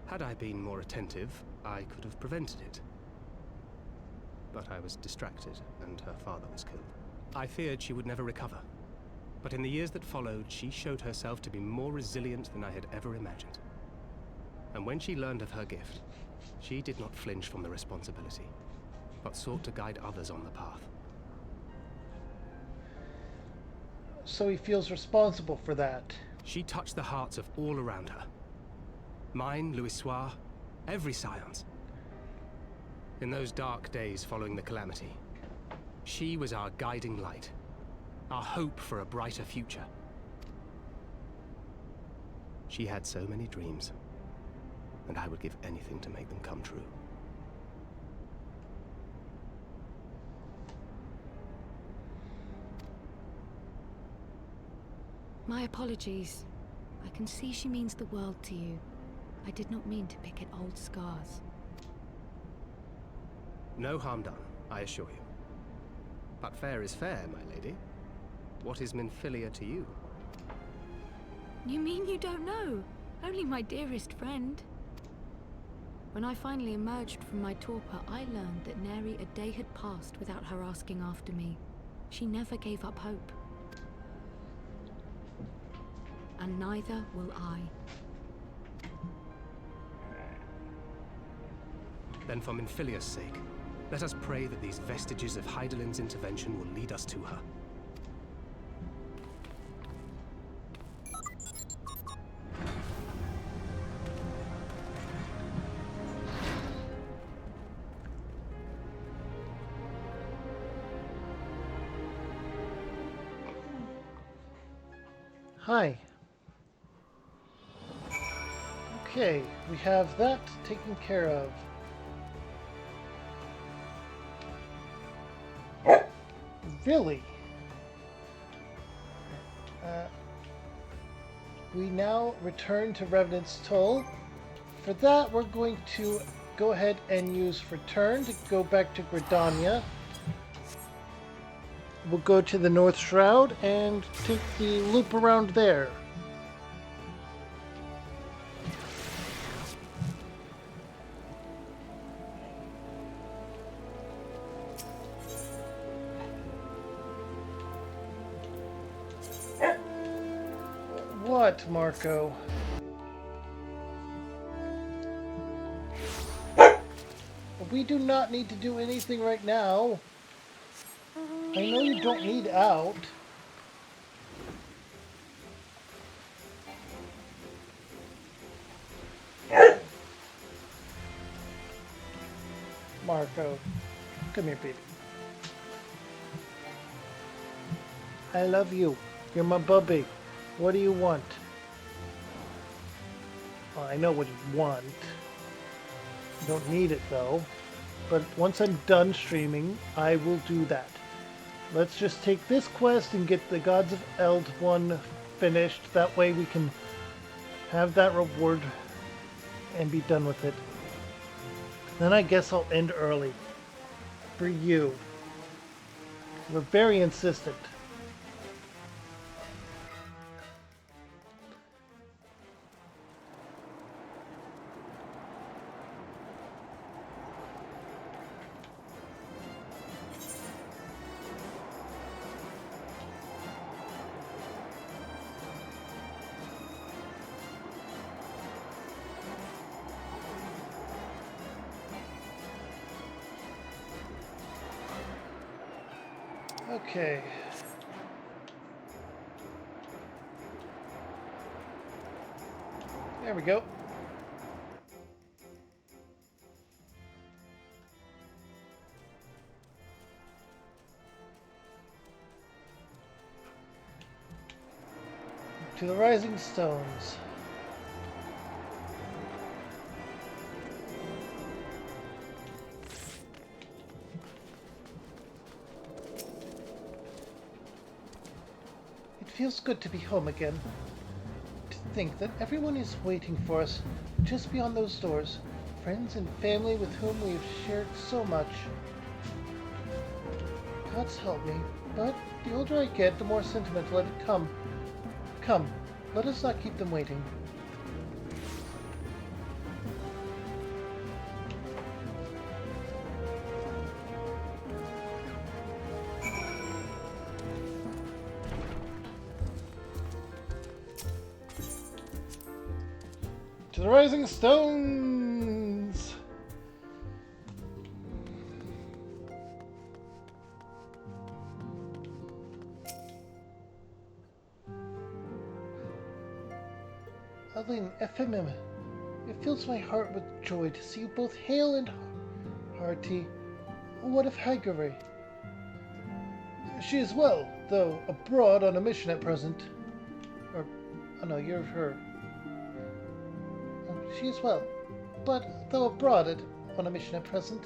Speaker 7: Had I been more attentive, I could have prevented it. But I was distracted, and her father was killed. I feared she would never recover. But in the years that followed, she showed herself to be more resilient than I had ever imagined. And when she learned of her gift, she did not flinch from the responsibility, but sought to guide others on the path.
Speaker 1: So he feels responsible for that.
Speaker 7: She touched the hearts of all around her. Mine, Louisoix, every Scions. In those dark days following the calamity, she was our guiding light, our hope for a brighter future. She had so many dreams, and I would give anything to make them come true.
Speaker 6: My apologies. I can see she means the world to you. I did not mean to pick at old scars.
Speaker 7: No harm done, I assure you. But fair is fair, my lady. What is Minfilia to you?
Speaker 6: You mean you don't know? Only my dearest friend. When I finally emerged from my torpor, I learned that nary a day had passed without her asking after me. She never gave up hope. And neither will I.
Speaker 7: Then for Minfilia's sake, let us pray that these vestiges of Hydaelyn's intervention will lead us to her.
Speaker 1: Hi. Okay, we have that taken care of. Really? We now return to Revenant's Toll. For that, we're going to go ahead and use Return to go back to Gridania. We'll go to the North Shroud and take the loop around there. What, Marco? We do not need to do anything right now. I know you don't need out. Marco, come here, baby. I love you. You're my bubby. What do you want? Well, I know what you want. You don't need it, though. But once I'm done streaming, I will do that. Let's just take this quest and get the Gods of Eld one finished. That way we can have that reward and be done with it. Then I guess I'll end early. For you. You're very insistent. Okay. There we go. To the Rising Stones. It feels good to be home again. think that everyone is waiting for us just beyond those doors. Friends and family with whom we have shared so much. God's help me, but the older I get, the more sentimental I become. Come, let us not keep them waiting. To the Rising Stones! Adeline, FMM, it fills my heart with joy to see you both hale and hearty. What of Hagare? She is well, though abroad on a mission at present. Or, oh no, you're her. She is well, but though abroad on a mission at present,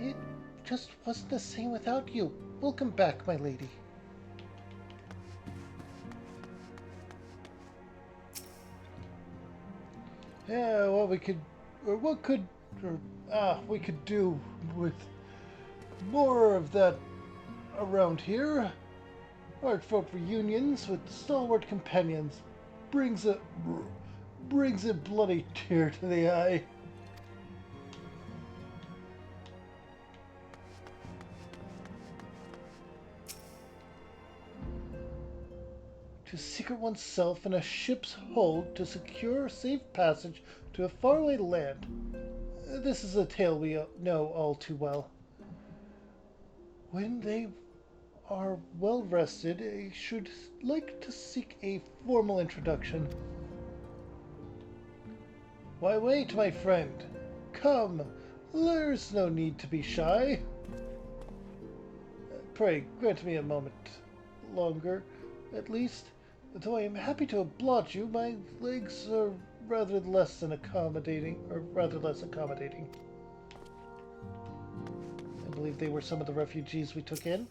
Speaker 1: it just wasn't the same without you. Welcome back, my lady. Yeah, well, we could do with more of that around here. Heartfelt reunions with stalwart companions brings a bloody tear to the eye. To secret oneself in a ship's hold to secure safe passage to a faraway land. This is a tale we know all too well. When they are well rested, I should like to seek a formal introduction. Why wait, my friend? Come, there's no need to be shy. Pray, grant me a moment longer, at least. Though I am happy to oblige you, my legs are rather less accommodating. I believe they were some of the refugees we took in.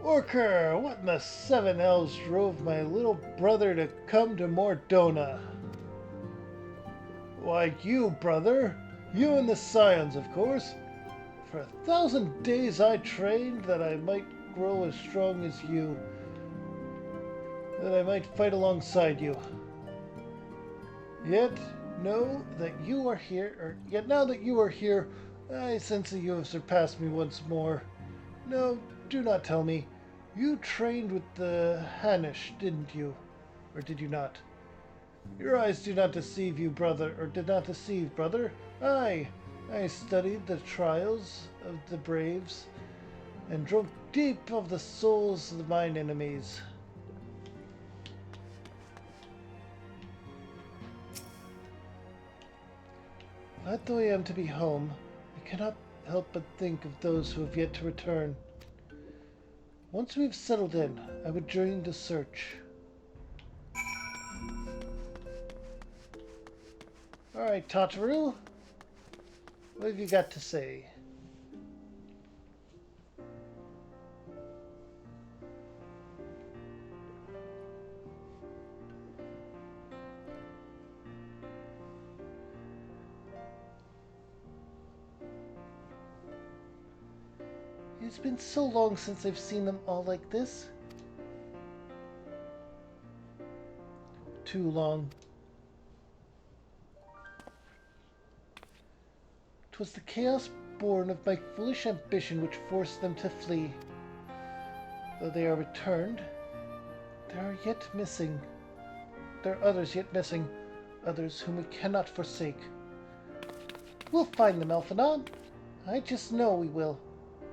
Speaker 1: Orker, what in the seven hells drove my little brother to come to Mordona? Why, you, brother. You and the Scions, of course. For 1,000 days I trained that I might grow as strong as you. That I might fight alongside you. Yet now that you are here, I sense that you have surpassed me once more. No, do not tell me. You trained with the Hainish, didn't you? Or did you not? Your eyes do not deceive you, brother, or did not deceive, brother. I studied the trials of the braves, and drank deep of the souls of mine enemies. Glad though I am to be home, I cannot help but think of those who have yet to return. Once we've settled in, I would join the search. Alright, Tataru. What have you got to say? It's been so long since I've seen them all like this. Too long. 'Twas the chaos born of my foolish ambition which forced them to flee. Though they are returned, there are others yet missing, others whom we cannot forsake. We'll find them, Elphanon. I just know we will.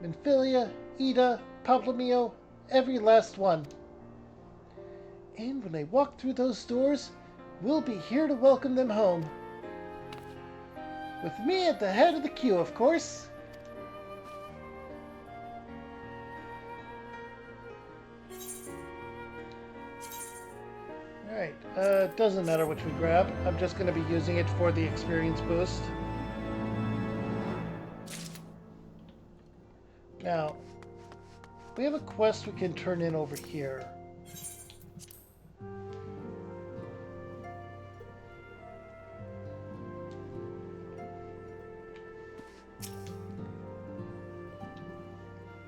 Speaker 1: Minfilia, Ida, Pablo, every last one. And when they walk through those doors, we'll be here to welcome them home. With me at the head of the queue, of course. Alright, doesn't matter which we grab. I'm just going to be using it for the experience boost. Now, we have a quest we can turn in over here.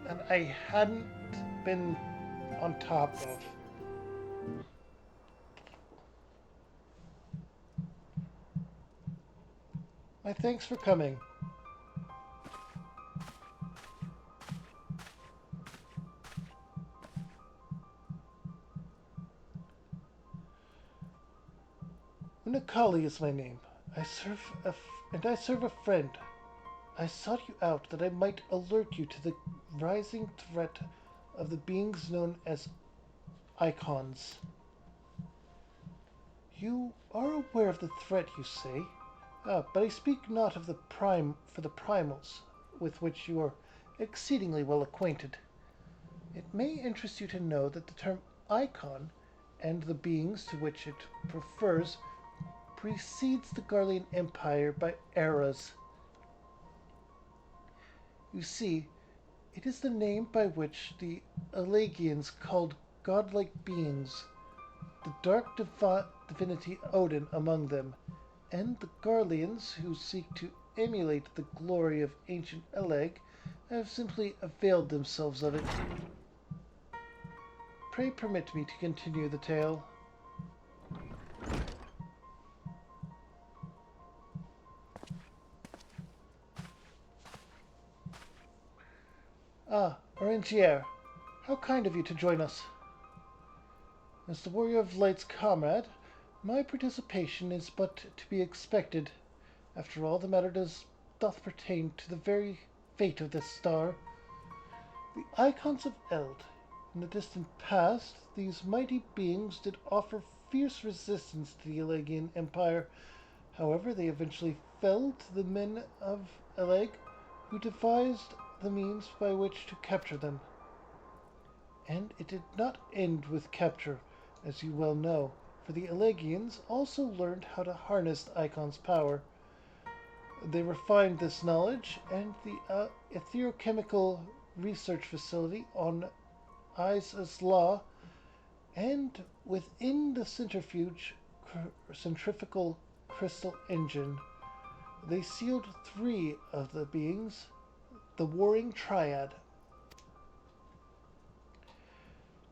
Speaker 1: and I hadn't been on top of. My thanks for coming. Unakali is my name. I serve a friend. I sought you out that I might alert you to the rising threat of the beings known as Icons. You are aware of the threat, you say? But I speak not of the primals, with which you are exceedingly well acquainted. It may interest you to know that the term Icon, and the beings to which it refers, precedes the Garlean Empire by eras. You see, it is the name by which the Elegians called godlike beings, the dark divinity Odin among them, and the Garleans, who seek to emulate the glory of ancient Eleg, have simply availed themselves of it. Pray permit me to continue the tale. Ah, Orangier, how kind of you to join us. As the Warrior of Light's comrade, my participation is but to be expected. After all, the matter doth pertain to the very fate of this star. The Icons of Eld. In the distant past, these mighty beings did offer fierce resistance to the Elegian Empire. However, they eventually fell to the men of Eleg, who devised the means by which to capture them. And it did not end with capture, as you well know, for the Elegians also learned how to harness the Icon's power. They refined this knowledge, and the etherochemical research facility on Is-Law, and within the centrifugal crystal engine, they sealed 3 of the beings, the Warring Triad.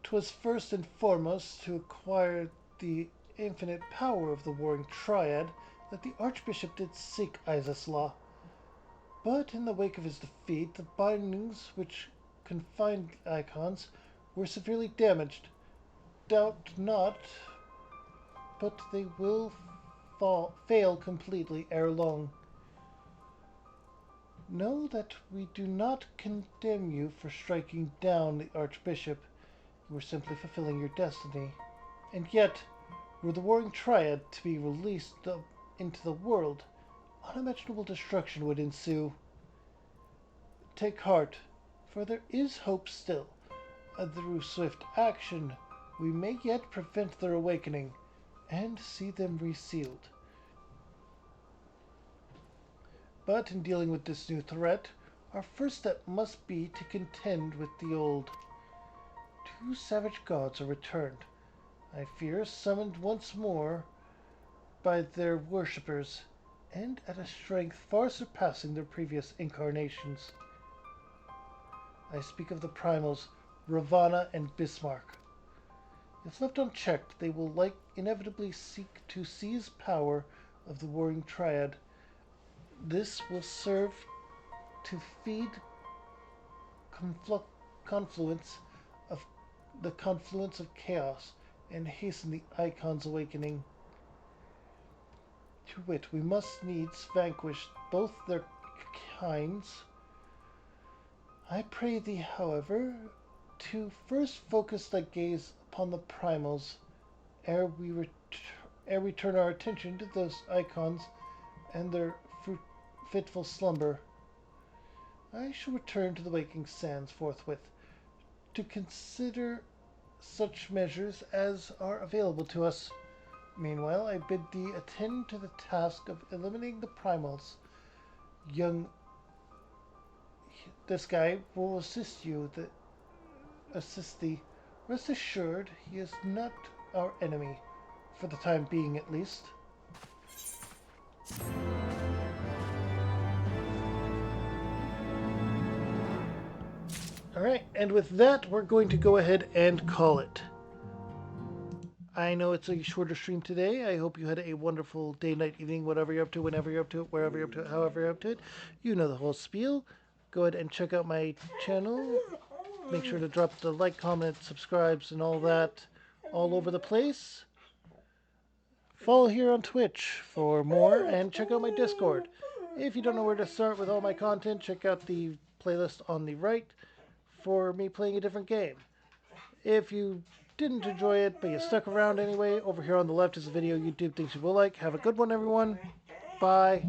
Speaker 1: 'Twas first and foremost to acquire the infinite power of the Warring Triad that the Archbishop did seek Is-Law. But in the wake of his defeat, the bindings which confined Icons were severely damaged. Doubt not, but they will fail completely ere long. Know that we do not condemn you for striking down the Archbishop. You were simply fulfilling your destiny. And yet, were the Warring Triad to be released into the world, unimaginable destruction would ensue. Take heart, for there is hope still. Through swift action, we may yet prevent their awakening, and see them resealed. But in dealing with this new threat, our first step must be to contend with the old. 2 savage gods are returned, I fear summoned once more by their worshippers, and at a strength far surpassing their previous incarnations. I speak of the primals, Ravana and Bismarck. If left unchecked, they will inevitably seek to seize power of the Warring Triad. This will serve to feed confluence of chaos and hasten the Icon's awakening. To wit, we must needs vanquish both their kinds. I pray thee, however, to first focus thy gaze upon the primals, ere we turn our attention to those Icons and their fitful slumber. I shall return to the waking sands forthwith, to consider such measures as are available to us. Meanwhile, I bid thee attend to the task of eliminating the primals. This guy will assist thee. Rest assured, he is not our enemy, for the time being at least. Alright, and with that, we're going to go ahead and call it. I know it's a shorter stream today. I hope you had a wonderful day, night, evening, whatever you're up to, whenever you're up to it, wherever you're up to it, however you're up to it. You know the whole spiel. Go ahead and check out my channel. Make sure to drop the like, comment, subscribes, and all that all over the place. Follow here on Twitch for more, and check out my Discord. If you don't know where to start with all my content, check out the playlist on the right for me playing a different game. If you didn't enjoy it, but you stuck around anyway, over here on the left is a video YouTube thinks you will like. Have a good one, everyone. Bye.